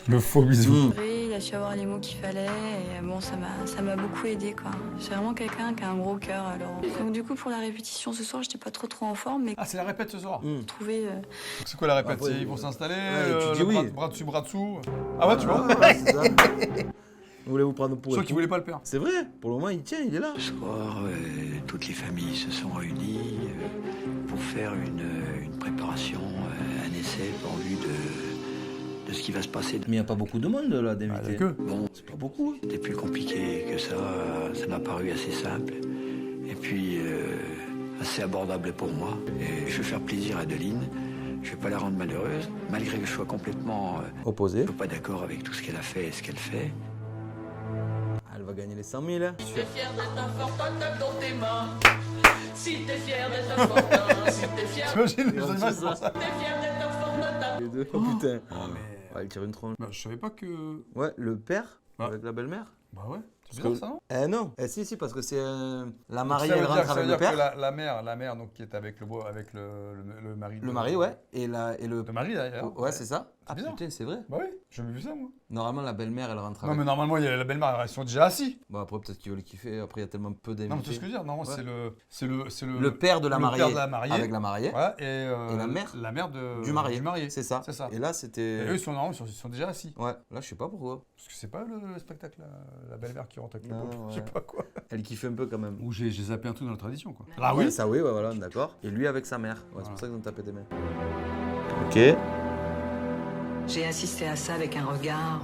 Speaker 1: Le faux bisou.
Speaker 5: Il a su avoir les mots qu'il fallait et bon, ça m'a beaucoup aidé quoi. C'est vraiment quelqu'un qui a un gros cœur. Alors. Donc du coup pour la répétition ce soir, j'étais pas trop en forme, mais.
Speaker 1: Ah, c'est la répète ce soir.
Speaker 5: Trouver.
Speaker 1: C'est quoi la répète? Ils vont s'installer,
Speaker 2: tu dis oui.
Speaker 1: bras dessus, bras dessous. Ah ouais, tu vois.
Speaker 2: C'est ça. Vous voulez vous prendre pour
Speaker 1: Sauf qu'il voulait pas le perdre.
Speaker 2: C'est vrai, pour le moment il tient, il est là.
Speaker 6: Ce soir, toutes les familles se sont réunies pour faire une préparation, un essai en vue de ce qui va se passer.
Speaker 2: Mais il n'y a pas beaucoup de monde là d'invités.
Speaker 6: Bon,
Speaker 2: c'est pas beaucoup.
Speaker 6: C'était plus compliqué que ça m'a paru assez simple. Et puis, assez abordable pour moi. Et je veux faire plaisir à Adeline. Je ne vais pas la rendre malheureuse, malgré que je sois complètement
Speaker 2: opposé.
Speaker 6: Pas d'accord avec tout ce qu'elle a fait et ce qu'elle fait.
Speaker 2: Elle va gagner les 100 000. Hein.
Speaker 15: Si t'es fier d'être un fortin, tape dans tes mains. Si t'es fier d'être un fortin, si t'es fier.
Speaker 1: T'imagines les images pour ça?
Speaker 15: Si t'es fier d'être un fortin, tape.
Speaker 2: Les deux, oh putain. Elle tire une tronche.
Speaker 1: Bah, je savais pas que.
Speaker 2: Ouais, le père avec la belle-mère.
Speaker 1: Bah ouais. C'est bizarre ça, non?
Speaker 2: Non. Si, parce que c'est la mariée,
Speaker 1: ça veut
Speaker 2: elle rentre
Speaker 1: dire,
Speaker 2: avec
Speaker 1: ça veut
Speaker 2: le
Speaker 1: dire
Speaker 2: père.
Speaker 1: que la mère donc, qui est avec le mari.
Speaker 2: Le mari, ouais. Et le
Speaker 1: mari d'ailleurs.
Speaker 2: Ouais, c'est ça.
Speaker 1: Ah
Speaker 2: putain, c'est vrai.
Speaker 1: Bah oui, j'ai jamais vu ça moi.
Speaker 2: Normalement, la belle-mère, elle rentre
Speaker 1: Non,
Speaker 2: avec.
Speaker 1: mais normalement, il y a la belle-mère, ils sont déjà assis.
Speaker 2: Bon, après, peut-être qu'ils veulent kiffer. Après, il y a tellement peu d'invités.
Speaker 1: Non, mais tu sais ce que je veux dire. Non,
Speaker 2: ouais.
Speaker 1: c'est
Speaker 2: le père de la mariée.
Speaker 1: Le père de la mariée.
Speaker 2: Avec la mariée.
Speaker 1: Ouais,
Speaker 2: et la mère.
Speaker 1: La mère
Speaker 2: du marié.
Speaker 1: C'est
Speaker 2: ça.
Speaker 1: C'est ça.
Speaker 2: Et là, c'était.
Speaker 1: Et eux, ils sont déjà assis.
Speaker 2: Ouais. Là, je sais pas pourquoi.
Speaker 1: Parce que c'est pas le spectacle, la belle-mère qui rentre avec le
Speaker 2: Non,
Speaker 1: beau.
Speaker 2: ouais.
Speaker 1: Je sais pas quoi.
Speaker 2: Elle kiffe un peu quand même.
Speaker 1: Ou j'ai zappé un truc dans la tradition, quoi.
Speaker 2: Ah oui, ça oui, ouais, voilà, d'accord. Et lui avec sa mère. Ouais, c'est pour ça qu'ils ont tapé des mains. Ok.
Speaker 10: J'ai assisté à ça avec un regard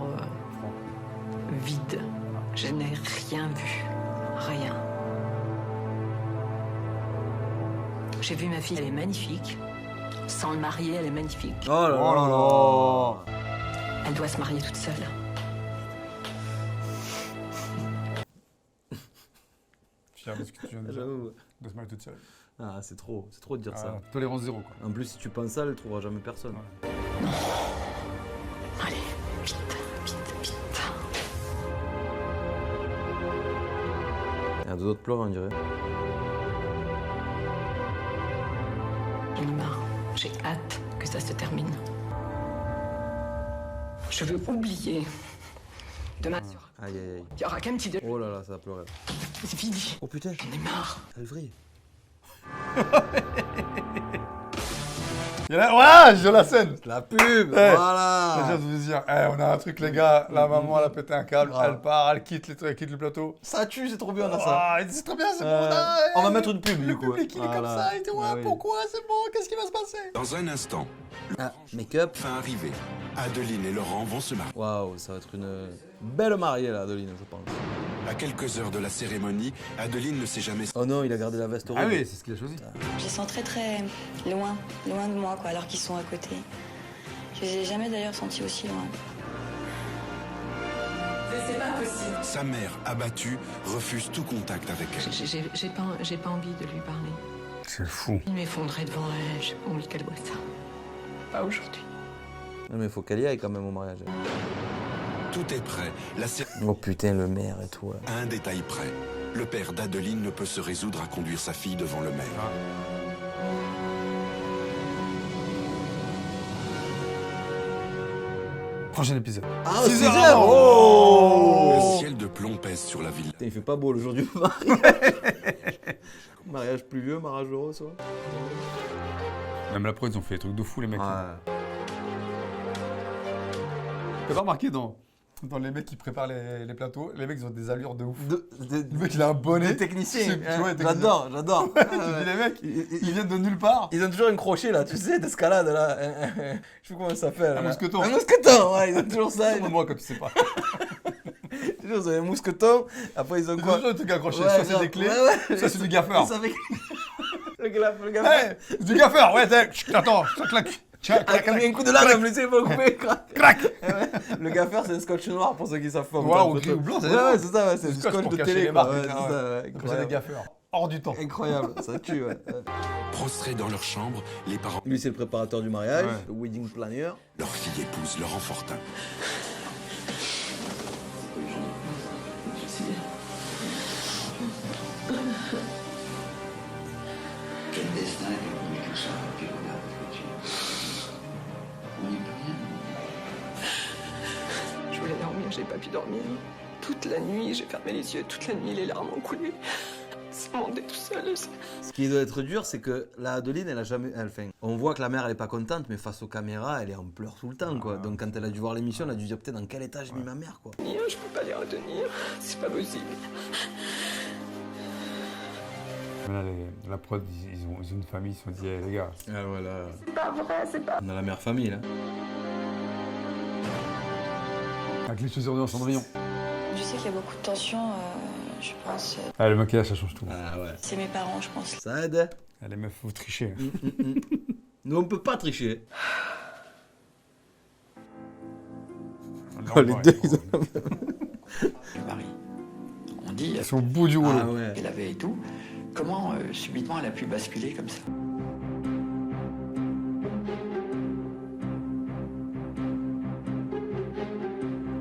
Speaker 10: vide. Je n'ai rien vu. Rien. J'ai vu ma fille, elle est magnifique. Sans le marier, elle est magnifique.
Speaker 2: Oh là là.
Speaker 10: Elle doit se marier toute seule.
Speaker 1: Fier de ce que tu viens de dire. De se marier toute seule.
Speaker 2: Ah, c'est trop de dire ça.
Speaker 1: Tolérance zéro, quoi.
Speaker 2: En plus, si tu penses ça, elle trouvera jamais personne.
Speaker 1: Ouais.
Speaker 10: Non. Allez, vite, vite, vite.
Speaker 2: Il y a deux autres pleurs, on dirait.
Speaker 10: J'en ai marre. J'ai hâte que ça se termine. Je veux oublier. Demain,
Speaker 2: Aïe, aïe, aïe.
Speaker 10: il y aura qu'un petit de...
Speaker 2: Oh là là, ça va pleurer.
Speaker 10: C'est fini.
Speaker 2: Oh putain.
Speaker 10: J'en ai marre.
Speaker 2: Elle vrille.
Speaker 1: Ouais, j'ai la scène.
Speaker 2: La pub, voilà.
Speaker 1: Je veux dire, on a un truc, les gars. La maman, elle a pété un câble. Elle part, elle quitte le plateau.
Speaker 2: Ça tue, c'est trop bien, on a ça.
Speaker 1: C'est trop bien, c'est bon.
Speaker 2: On va mettre une pub, du coup.
Speaker 1: Le public, il est comme ça. Il dit, ouais, pourquoi, c'est bon, qu'est-ce qui va se passer?
Speaker 3: Dans un instant,
Speaker 2: make-up.
Speaker 3: fin arrivée, Adeline et Laurent vont se marier.
Speaker 2: Waouh, ça va être une belle mariée, là, Adeline, je pense.
Speaker 3: À quelques heures de la cérémonie, Adeline ne sait jamais...
Speaker 2: Oh non, il a gardé la veste rouge.
Speaker 1: Ah oui, c'est ce qu'il a choisi.
Speaker 5: Je les sens très très loin de moi, quoi, alors qu'ils sont à côté. Je les ai jamais d'ailleurs sentis aussi loin.
Speaker 10: C'est pas possible.
Speaker 3: Sa mère, abattue, refuse tout contact avec elle.
Speaker 10: J'ai pas envie de lui parler.
Speaker 1: C'est fou.
Speaker 10: Il m'effondrait devant elle. J'ai pas envie qu'elle voie ça. Pas aujourd'hui.
Speaker 2: Non, mais il faut qu'elle y aille quand même au mariage.
Speaker 3: Tout est prêt.
Speaker 2: Oh putain, le maire et tout. Ouais.
Speaker 3: Un détail près. Le père d'Adeline ne peut se résoudre à conduire sa fille devant le maire.
Speaker 1: Prochain épisode.
Speaker 2: Ah,
Speaker 1: 6 heures.
Speaker 3: Le ciel de plomb pèse sur la ville.
Speaker 2: Putain, il fait pas beau le jour du mariage. Mariage pluvieux, mariage heureux, ça.
Speaker 1: Même la pro, ils ont fait des trucs de fou, les mecs.
Speaker 2: Ouais.
Speaker 1: T'as pas remarqué dans les mecs qui préparent les plateaux, les mecs ils ont des allures de ouf. Le mec il a un bonnet.
Speaker 2: Des techniciens.
Speaker 1: J'adore.
Speaker 2: Ouais,
Speaker 1: les mecs, ils viennent de nulle part.
Speaker 2: Ils ont toujours un crochet là, tu sais, d'escalade là. Je sais pas comment ça s'appelle.
Speaker 1: Un mousqueton.
Speaker 2: Un mousqueton, ouais, ils ont toujours ça.
Speaker 1: Demande-moi quand tu sais pas.
Speaker 2: Toujours, ils ont un mousqueton. Après, ils ont quoi?
Speaker 1: Toujours un truc accroché. Soit c'est des clés, soit c'est du gaffeur.
Speaker 2: Le gaffeur.
Speaker 1: Du gaffeur, ouais, attends, ça claque.
Speaker 2: Clac, un coup de lame, me laissez pas couper. Crac. Le gaffeur, c'est un scotch noir pour ceux qui savent pas.
Speaker 1: Ou gris ou blanc, c'est
Speaker 2: ouais, c'est ça, c'est du scotch de télé.
Speaker 1: C'est des gaffeurs. Hors du temps.
Speaker 2: Incroyable, ça tue, ouais.
Speaker 3: Prostrés dans leur chambre, les parents...
Speaker 2: Lui, c'est le préparateur du mariage, le wedding planner.
Speaker 3: Leur fille épouse Laurent Fortin.
Speaker 8: Quel destin est venu tout ça?
Speaker 10: pas pu dormir. Toute la nuit, j'ai fermé les yeux. Toute la nuit, les larmes ont coulé. Ça montait tout seul.
Speaker 2: Ce qui doit être dur, c'est que la Adeline, elle a jamais. On voit que la mère, elle est pas contente, mais face aux caméras, elle est en pleurs tout le temps, quoi. Donc quand elle a dû voir l'émission, elle a dû dire peut-être dans quel état j'ai mis ma mère, quoi.
Speaker 10: Je peux pas les retenir. C'est pas possible.
Speaker 1: Là, la prod, ils ont une famille, ils se sont dit, hey, les gars.
Speaker 2: Ah voilà.
Speaker 10: C'est pas vrai, c'est pas.
Speaker 2: On a la mère famille, là.
Speaker 1: Avec les chaussures de Cendrillon.
Speaker 5: Je sais qu'il y a beaucoup de tensions, je pense.
Speaker 1: Ah, le maquillage, ça change tout.
Speaker 2: Ah ouais.
Speaker 5: C'est mes parents, je pense.
Speaker 2: Ça aide.
Speaker 1: Ah, les meufs, vous trichez.
Speaker 2: Nous, on peut pas tricher.
Speaker 1: Oh, les deux, ils ont...
Speaker 6: Marie. On dit...
Speaker 1: Ils sont au bout du rouleau.
Speaker 6: Ah ouais. Elle avait et tout. Comment, subitement, elle a pu basculer comme ça?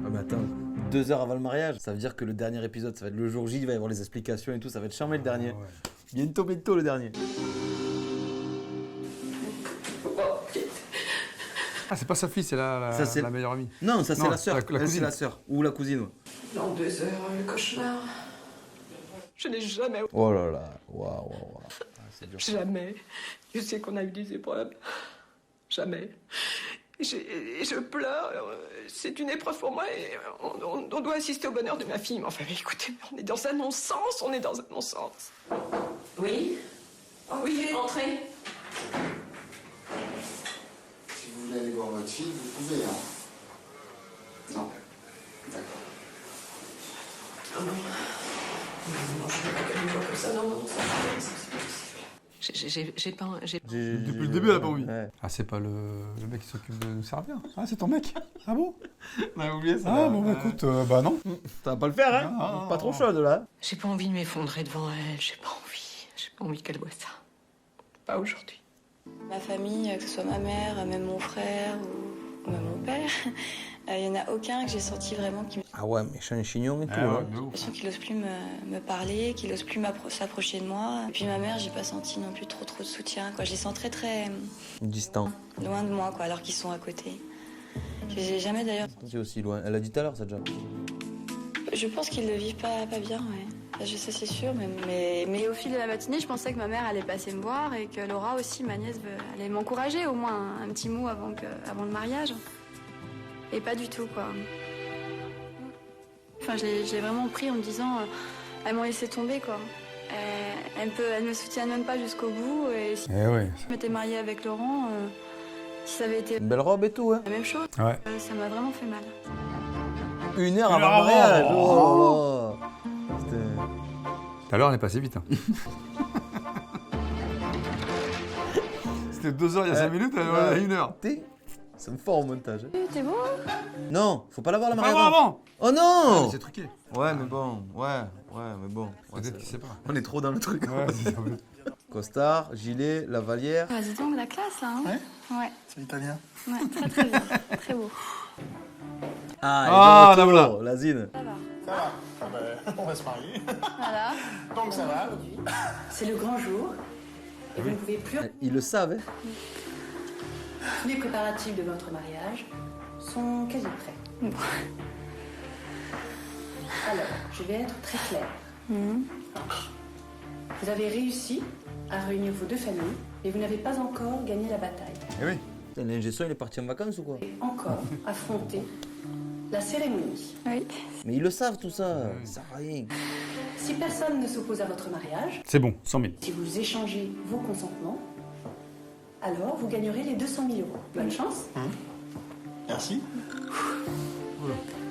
Speaker 2: Ah mais attends, 2 heures avant le mariage, ça veut dire que le dernier épisode, ça va être le jour J, il va y avoir les explications et tout, ça va être charmé le dernier. Ouais. Bientôt le dernier.
Speaker 1: Ah, c'est pas sa fille, c'est la meilleure amie.
Speaker 2: Non, ça c'est la sœur.
Speaker 1: La cousine.
Speaker 2: C'est la sœur. Ou la cousine, ouais.
Speaker 10: Dans 2 heures, le cauchemar. Je n'ai jamais...
Speaker 2: Oh là là, waouh. Ah, c'est dur.
Speaker 10: Jamais. Je sais qu'on a eu des épreuves. Jamais. Et je pleure. C'est une épreuve pour moi et on doit assister au bonheur de ma fille. Mais enfin, écoutez, on est dans un non-sens.
Speaker 4: Oui? Oui, entrez.
Speaker 8: Si vous voulez aller voir votre fille, vous pouvez, hein. Non. D'accord.
Speaker 4: Ah non. Non, je ne veux pas qu'elle me voie comme ça. Non,
Speaker 10: J'ai pas...
Speaker 1: Depuis le début, elle a pas envie. Ouais. Ah, c'est pas le mec qui s'occupe de nous servir. Ah, c'est ton mec? Ah bon?
Speaker 2: On a oublié ça.
Speaker 1: Ah, bon, bah écoute, bah non.
Speaker 2: Ça va pas le faire, hein?
Speaker 1: Ah,
Speaker 2: pas trop chaude, là.
Speaker 10: J'ai pas envie de m'effondrer devant elle. J'ai pas envie qu'elle voie ça. Pas aujourd'hui.
Speaker 5: Ma famille, que ce soit ma mère, même mon frère ou même mon père, il n'y en a aucun que j'ai senti vraiment qui me...
Speaker 2: Ah ouais, méchant chignon et tout.
Speaker 5: J'ai l'impression qu'il n'ose plus me parler, qu'il n'ose plus s'approcher de moi. Et puis ma mère, j'ai pas senti non plus trop de soutien, quoi. Je les sens très
Speaker 2: distant.
Speaker 5: Loin de moi, quoi, alors qu'ils sont à côté. J'ai jamais d'ailleurs...
Speaker 2: C'est aussi loin. Elle a dit tout à l'heure, ça déjà.
Speaker 5: Je pense qu'ils le vivent pas bien, ouais. Je sais, c'est sûr, mais au fil de la matinée, je pensais que ma mère allait passer me voir et que Laura aussi, ma nièce, allait m'encourager, au moins un petit mot avant le mariage. Et pas du tout, quoi. Enfin, je l'ai vraiment pris en me disant, elles m'ont laissé tomber, quoi. Elles me soutiennent même pas jusqu'au bout. Et si je m'étais mariée avec Laurent, si ça avait été...
Speaker 2: Une belle robe et tout, hein.
Speaker 5: La même chose,
Speaker 1: ouais.
Speaker 5: Ça m'a vraiment fait mal.
Speaker 2: 1 heure avant le mariage. Oh là là.
Speaker 1: Tout à l'heure, on est passé vite. Hein. C'était 2 heures il y a 5 minutes, elle a 1 heure.
Speaker 2: Ça me fort au montage.
Speaker 5: T'es beau?
Speaker 2: Non, faut pas l'avoir la mariage.
Speaker 1: Avant.
Speaker 2: Oh non!
Speaker 1: C'est truqué.
Speaker 2: Ouais, mais bon. Ouais, mais bon.
Speaker 1: Peut-être qu'il sait pas.
Speaker 2: On est trop dans le truc.
Speaker 1: Ouais,
Speaker 2: costard, gilet, lavalière.
Speaker 5: Ah, dis donc, la classe, là. Hein? Ouais.
Speaker 7: C'est italien.
Speaker 5: Ouais, très bien. Très beau.
Speaker 2: Ah, la zine.
Speaker 5: Ça va.
Speaker 7: Ça va. Ah ben, on va se marier.
Speaker 5: Voilà.
Speaker 7: Donc ça va.
Speaker 4: C'est le grand jour. Et vous ne pouvez plus...
Speaker 2: Ils le savent, hein.
Speaker 4: Tous les préparatifs de votre mariage sont quasi prêts. Alors, je vais être très claire. Vous avez réussi à réunir vos 2 familles, mais vous n'avez pas encore gagné la bataille.
Speaker 1: Eh oui.
Speaker 2: L'ingé son, il est parti en vacances ou quoi?
Speaker 4: Et encore affronter la cérémonie.
Speaker 5: Oui.
Speaker 2: Mais ils le savent tout ça. Ça sert à rien.
Speaker 4: Si personne ne s'oppose à votre mariage,
Speaker 1: c'est bon, 100 000.
Speaker 4: Si vous échangez vos consentements, alors vous gagnerez les 200 000 €. Bonne chance.
Speaker 7: Merci.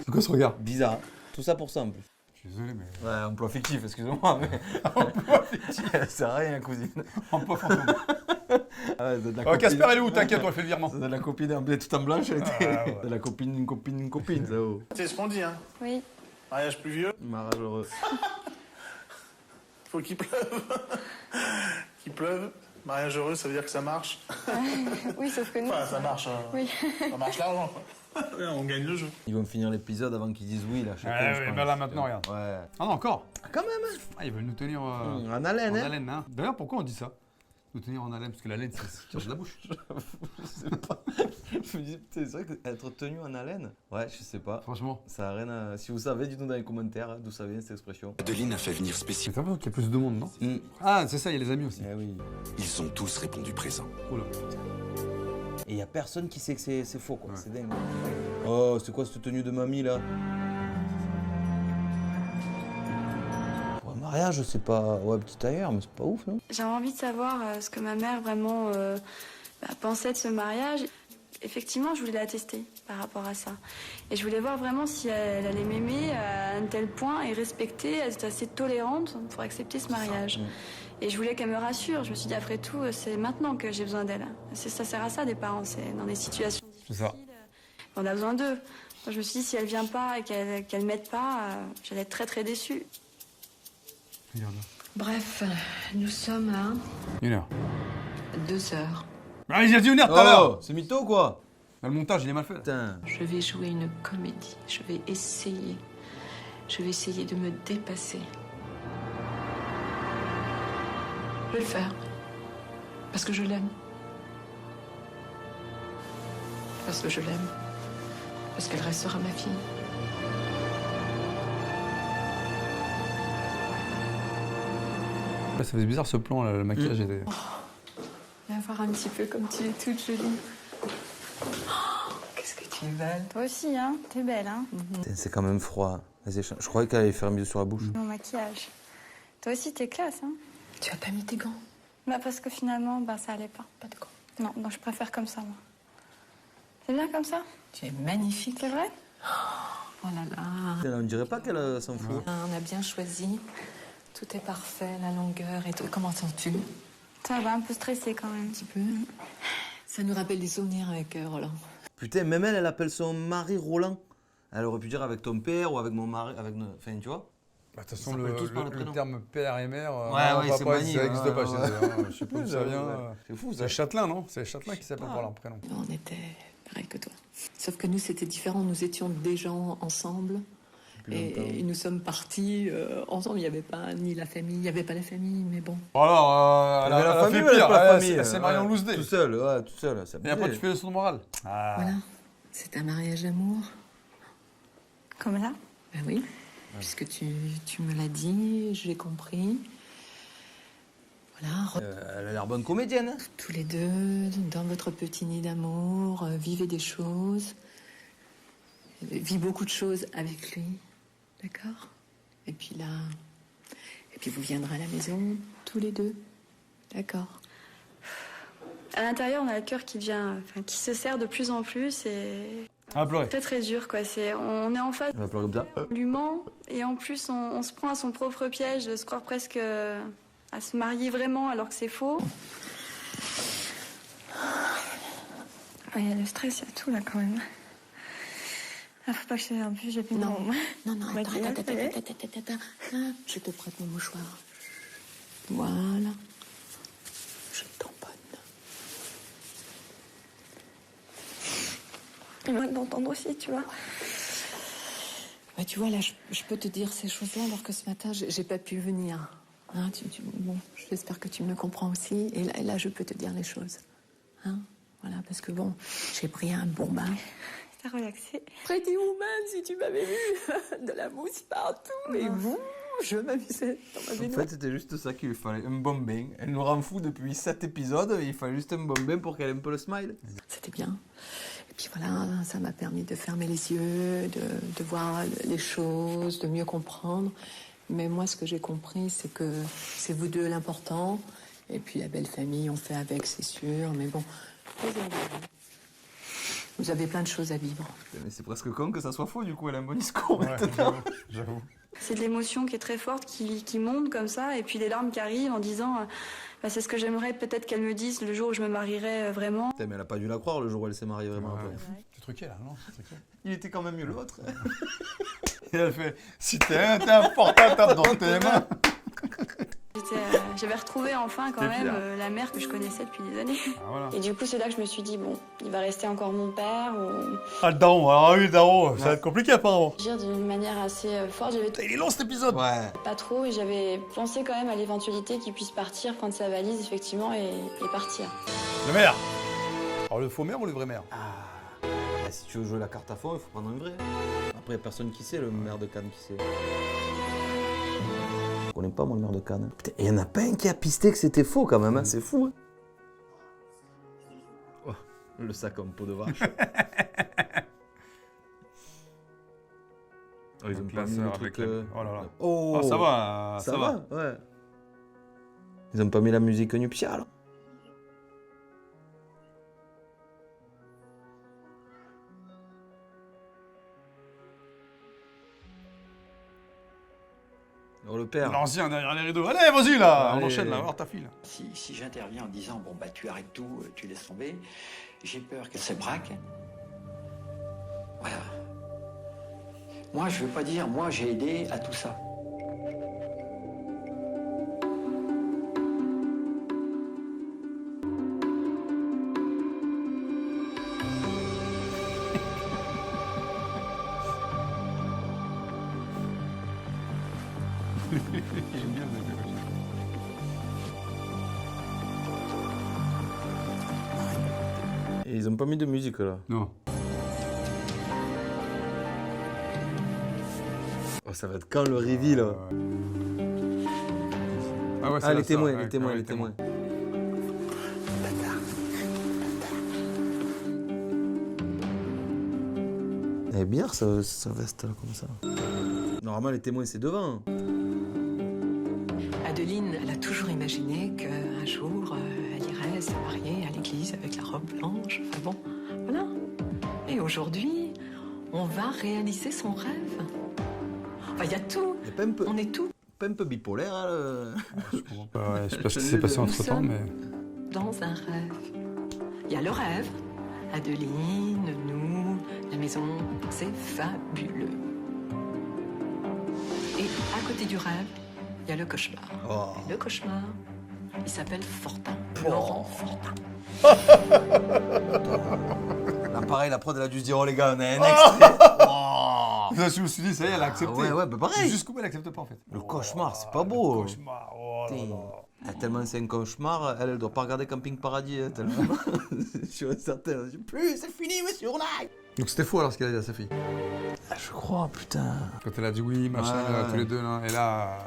Speaker 1: C'est quoi ce regard?
Speaker 2: Bizarre. Tout ça pour ça en plus.
Speaker 1: Je suis désolé, mais...
Speaker 2: Ouais, emploi fictif, excusez-moi, mais... emploi fictif. Ça sert à rien, cousine.
Speaker 1: Emploi fantôme.
Speaker 2: Ah
Speaker 1: ouais, Casper, elle est où? T'inquiète, on fait le virement.
Speaker 2: C'est de la copine, elle est toute en blanche, elle était... Ouais. De la copine, une copine, ça haut.
Speaker 7: C'est ce qu'on dit, hein.
Speaker 5: Oui.
Speaker 7: Mariage pluvieux.
Speaker 2: Mariage heureux.
Speaker 7: Faut qu'il pleuve. Qu'il pleuve. Mariage heureux, ça veut dire que ça marche.
Speaker 5: Oui, sauf que nous...
Speaker 7: Enfin, ça marche.
Speaker 5: Oui.
Speaker 7: Ça marche l'argent, quoi. Ouais, on gagne le jeu.
Speaker 2: Ils vont finir l'épisode avant qu'ils disent oui, là.
Speaker 1: Ouais, ben là, maintenant, regarde.
Speaker 2: Ouais.
Speaker 1: Ah non, encore.
Speaker 2: Quand même, hein.
Speaker 1: Ah, ils veulent nous tenir...
Speaker 2: en haleine,
Speaker 1: en haleine, hein. D'ailleurs, pourquoi on dit ça? De tenir en haleine, parce que la laine, ça tire de la bouche.
Speaker 2: Je sais pas. Je me dis, putain, c'est vrai qu'être tenu en haleine, ouais, je sais pas.
Speaker 1: Franchement.
Speaker 2: Ça a rien à... Si vous savez, dites-nous dans les commentaires d'où ça vient cette expression.
Speaker 3: Adeline a fait venir spécialement.
Speaker 1: C'est l'impression qu'il y a plus de monde, non Ah, c'est ça, il y a les amis aussi.
Speaker 2: Eh oui.
Speaker 3: Ils ont tous répondu présent.
Speaker 1: Oula.
Speaker 2: Et il y a personne qui sait que c'est faux, quoi. Ouais. C'est dingue. Oh, c'est quoi cette tenue de mamie, là? Pour un mariage, c'est pas... Ouais, petit tailleur, mais c'est pas ouf, non?
Speaker 5: J'avais envie de savoir ce que ma mère vraiment pensait de ce mariage. Effectivement, je voulais la tester par rapport à ça. Et je voulais voir vraiment si elle allait m'aimer à un tel point et respecter, être assez tolérante pour accepter ce mariage. Et je voulais qu'elle me rassure. Je me suis dit, après tout, c'est maintenant que j'ai besoin d'elle. Ça sert à ça, des parents. C'est dans des situations difficiles. On a besoin d'eux. Je me suis dit, si elle vient pas et qu'elle m'aide pas, j'allais être très très déçue.
Speaker 1: Regarde.
Speaker 10: Bref, nous sommes à
Speaker 1: 1 heure.
Speaker 10: 2 heures.
Speaker 1: Ah, il a dit 1 heure tout à l'heure.
Speaker 2: C'est mytho, quoi.
Speaker 1: Le montage, il est mal fait.
Speaker 2: Putain.
Speaker 10: Je vais jouer une comédie. Je vais essayer. Je vais essayer de me dépasser. Je vais le faire. Parce que je l'aime. Parce que je l'aime. Parce qu'elle restera ma fille.
Speaker 1: Ça faisait bizarre ce plan, là, le maquillage était...
Speaker 5: Viens voir un petit peu comme tu es toute jolie.
Speaker 10: Qu'est-ce que tu es belle.
Speaker 5: Toi aussi, hein. T'es belle, hein.
Speaker 2: C'est quand même froid. Vas-y, je croyais qu'elle allait faire un bisou sur la bouche.
Speaker 5: Mon maquillage. Toi aussi, t'es classe, hein.
Speaker 10: Tu as pas mis tes gants?
Speaker 5: Bah parce que finalement, ça allait pas.
Speaker 10: Pas de gants.
Speaker 5: Non, je préfère comme ça, moi. C'est bien comme ça?
Speaker 10: Tu es magnifique.
Speaker 5: C'est vrai?
Speaker 10: Oh là là.
Speaker 2: On dirait pas qu'elle s'en fout.
Speaker 10: On a bien choisi. Tout est parfait, la longueur et tout. Comment sens-tu?
Speaker 5: Ça va, un peu stressée quand même.
Speaker 10: Un petit peu. Ça nous rappelle des souvenirs avec Roland.
Speaker 2: Putain, même elle appelle son mari Roland. Elle aurait pu dire avec ton père ou avec mon mari, avec nos... Enfin, tu vois.
Speaker 1: Bah, de toute façon, le terme père et mère,
Speaker 2: ouais, c'est magnifique.
Speaker 1: Ça n'existe pas chez eux. Je sais pas d'où ça vient.
Speaker 2: C'est fou, ça.
Speaker 1: C'est Châtelain, non? C'est Châtelain qui s'appelle par leur prénom.
Speaker 10: On était pareil que toi. Sauf que nous, c'était différent. Nous étions déjà ensemble. Et nous sommes partis ensemble. Il n'y avait pas ni la famille, il n'y avait pas la famille, mais bon.
Speaker 1: Alors, elle a fait pire. C'est Marion Lousdé.
Speaker 2: Tout seul, ouais, tout seul.
Speaker 1: Et après, tu fais le son de morale.
Speaker 10: Voilà. C'est un mariage d'amour.
Speaker 5: Comme là?
Speaker 10: Ben oui. Ouais. Puisque tu me l'as dit, j'ai compris. Voilà.
Speaker 2: Elle a l'air bonne comédienne. Hein.
Speaker 10: Tous les deux, dans votre petit nid d'amour, vivez des choses. Vis beaucoup de choses avec lui. D'accord? Et puis là... Et puis vous viendrez à la maison, tous les deux. D'accord?
Speaker 5: À l'intérieur, on a le cœur qui se serre de plus en plus et...
Speaker 1: Ah, pleurer.
Speaker 5: C'est très dur, quoi. On est en face.
Speaker 2: Elle va pleurer comme ça.
Speaker 5: On lui ment et en plus, on se prend à son propre piège de se croire presque à se marier vraiment alors que c'est faux. Il y a le stress, il y a tout là quand même. Ah, faut pas que je... En plus, j'ai plus
Speaker 10: Non, attends. Je te prête mon mouchoir. Voilà. Je tamponne.
Speaker 5: Il m'a d'entendre aussi, tu vois.
Speaker 10: Bah, tu vois, là, je peux te dire ces choses-là alors que ce matin, j'ai pas pu venir. Hein, bon, j'espère que tu me comprends aussi. Et là, je peux te dire les choses. Hein, voilà, parce que bon, j'ai pris un bon bain.
Speaker 5: T'as relaxé.
Speaker 10: Pretty Woman, si tu m'avais vu, de la mousse partout, et vous, je m'amusais dans ma baignoire.
Speaker 2: En fait, c'était juste ça qu'il lui fallait, un bon bain. Elle nous rend fou depuis 7 épisodes, il fallait juste un bon bain pour qu'elle ait un peu le smile.
Speaker 10: C'était bien. Et puis voilà, ça m'a permis de fermer les yeux, de voir les choses, de mieux comprendre. Mais moi, ce que j'ai compris, c'est que c'est vous deux l'important. Et puis la belle famille, on fait avec, c'est sûr, mais bon... Vous avez plein de choses à vivre.
Speaker 2: Mais c'est presque con que ça soit faux, du coup, elle a un bon discours
Speaker 1: J'avoue.
Speaker 5: C'est de l'émotion qui est très forte, qui monte comme ça, et puis des larmes qui arrivent en disant c'est ce que j'aimerais peut-être qu'elle me dise le jour où je me marierai vraiment.
Speaker 2: Putain, mais elle a pas dû la croire le jour où elle s'est mariée vraiment.
Speaker 1: C'est truqué là, non?
Speaker 2: Il était quand même mieux l'autre.
Speaker 1: Et elle fait si t'es important, tape dans tes mains.
Speaker 5: J'avais retrouvé enfin quand même la mère que je connaissais depuis des années.
Speaker 1: Ah, voilà.
Speaker 5: Et du coup, c'est là que je me suis dit, bon, il va rester encore mon père ou...
Speaker 1: Ah, le daron, alors oui, le daron, ça va être compliqué apparemment.
Speaker 5: Dire d'une manière assez forte,
Speaker 1: Il est long cet épisode.
Speaker 2: Ouais.
Speaker 5: pas trop et j'avais pensé quand même à l'éventualité qu'il puisse partir, prendre sa valise effectivement et partir.
Speaker 1: Le maire. Alors le faux maire ou le vrai maire?
Speaker 2: Si tu veux jouer la carte à fond, il faut prendre un vrai. Après, personne qui sait, le maire de Cannes qui sait. Je connais pas moi le maire de Cannes. Putain, il y en a pas un qui a pisté que c'était faux quand même, hein. C'est fou. Hein. Oh, le sac en peau de vache. Oh, ils ont pas mis le truc.
Speaker 1: Oh là là.
Speaker 2: Oh,
Speaker 1: ça va,
Speaker 2: ça va. Ouais. Ils ont pas mis la musique nuptiale. Oh, le père.
Speaker 1: L'ancien derrière les rideaux. Allez, vas-y là, on enchaîne là, voir ta fille là.
Speaker 6: Si j'interviens en disant, bon bah tu arrêtes tout, tu laisses tomber, j'ai peur qu'elle se braque. Voilà. Moi, je veux pas dire, moi j'ai aidé à tout ça.
Speaker 1: J'aime bien le mec.
Speaker 2: Et ils ont pas mis de musique là.
Speaker 1: Non.
Speaker 2: Oh, ça va être quand le reveal là.
Speaker 1: Ah ouais,
Speaker 2: ah, les
Speaker 1: ça,
Speaker 2: témoins,
Speaker 1: ouais,
Speaker 2: les témoins,
Speaker 1: ouais,
Speaker 2: les témoins. Elle est bien sa veste là comme ça. Normalement les témoins c'est devant.
Speaker 10: Adeline, elle a toujours imaginé qu'un jour, elle irait se marier à l'église avec la robe blanche. Enfin bon, voilà. Et aujourd'hui, on va réaliser son rêve. Enfin, il y a tout. On est tout.
Speaker 2: Pas un peu bipolaire, hein, le...
Speaker 1: Je comprends pas, ouais, je sais pas ce qui s'est passé entre temps, mais...
Speaker 10: Dans un rêve. Il y a le rêve. Adeline, nous, la maison, c'est fabuleux. Et à côté du rêve, il y a le cauchemar.
Speaker 2: Oh.
Speaker 10: Le cauchemar, il s'appelle Fortin. Laurent Fortin.
Speaker 2: Là, pareil, la prod, elle a dû se dire, oh les gars, on a un extrait.
Speaker 1: Là, je me suis dit, ça y est, elle a accepté.
Speaker 2: Ouais, bah pareil.
Speaker 1: Jusqu'où elle accepte pas en fait.
Speaker 2: Le cauchemar, c'est pas beau.
Speaker 1: Le cauchemar, oh là là.
Speaker 2: Ah, tellement c'est un cauchemar, elle doit pas regarder Camping Paradis, hein, tellement. Je suis certain. Plus, c'est fini, monsieur, on aille.
Speaker 1: Donc c'était faux alors ce qu'elle a dit à sa fille.
Speaker 2: Ah, je crois, putain.
Speaker 1: Quand elle a dit oui, machin, tous les deux là, et là.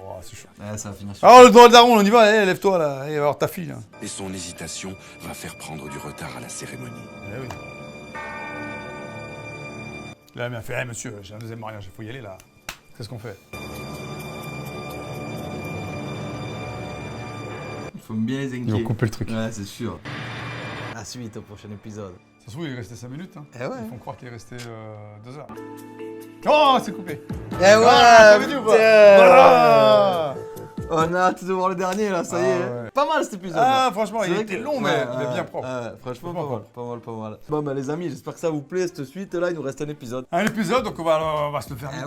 Speaker 1: Oh, c'est chaud.
Speaker 2: Ouais, ça va finir.
Speaker 1: Ah, le droit de daron, on y va, hey, lève-toi là, et va voir ta fille là.
Speaker 3: Et son hésitation va faire prendre du retard à la cérémonie.
Speaker 1: Eh oui. Là, elle m'a fait, hey, monsieur, j'ai un deuxième mariage, il faut y aller là. Qu'est-ce qu'on fait?
Speaker 2: Il faut bien les inquiéter.
Speaker 1: Ils vont couper le truc.
Speaker 2: Ouais, c'est sûr. La suite au prochain épisode.
Speaker 1: Ça se trouve, il est resté 5 minutes. Hein.
Speaker 2: Eh ouais.
Speaker 1: Ils font croire qu'il est resté 2 heures. Oh, c'est coupé.
Speaker 2: Eh ouais,
Speaker 1: t'as vu ou pas? Voilà.
Speaker 2: On a hâte de voir le dernier là, ça y est. Ouais. Pas mal cet épisode.
Speaker 1: Ah,
Speaker 2: là.
Speaker 1: franchement, il était long, mais il est bien propre.
Speaker 2: Franchement, pas mal. Bon, bah les amis, j'espère que ça vous plaît cette suite. Là, il nous reste un épisode.
Speaker 1: Un épisode, donc on va se le faire vite.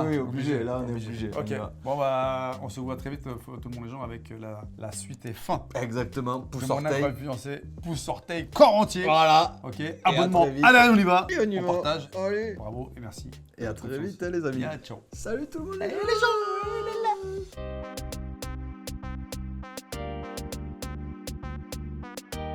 Speaker 2: Oui, obligé. Là, on est obligé.
Speaker 1: Ok. Bon, bah, on se voit très vite, tout le monde, les gens, avec la suite et fin.
Speaker 2: Exactement.
Speaker 1: Pouce orteil. Pouce orteil, corps entier.
Speaker 2: Voilà.
Speaker 1: Ok. Abonnement. Allez, on y va. On partage.
Speaker 2: Allez.
Speaker 1: Bravo et merci.
Speaker 2: Et à très vite, les amis.
Speaker 1: Ciao.
Speaker 2: Salut tout le monde.
Speaker 1: Les gens.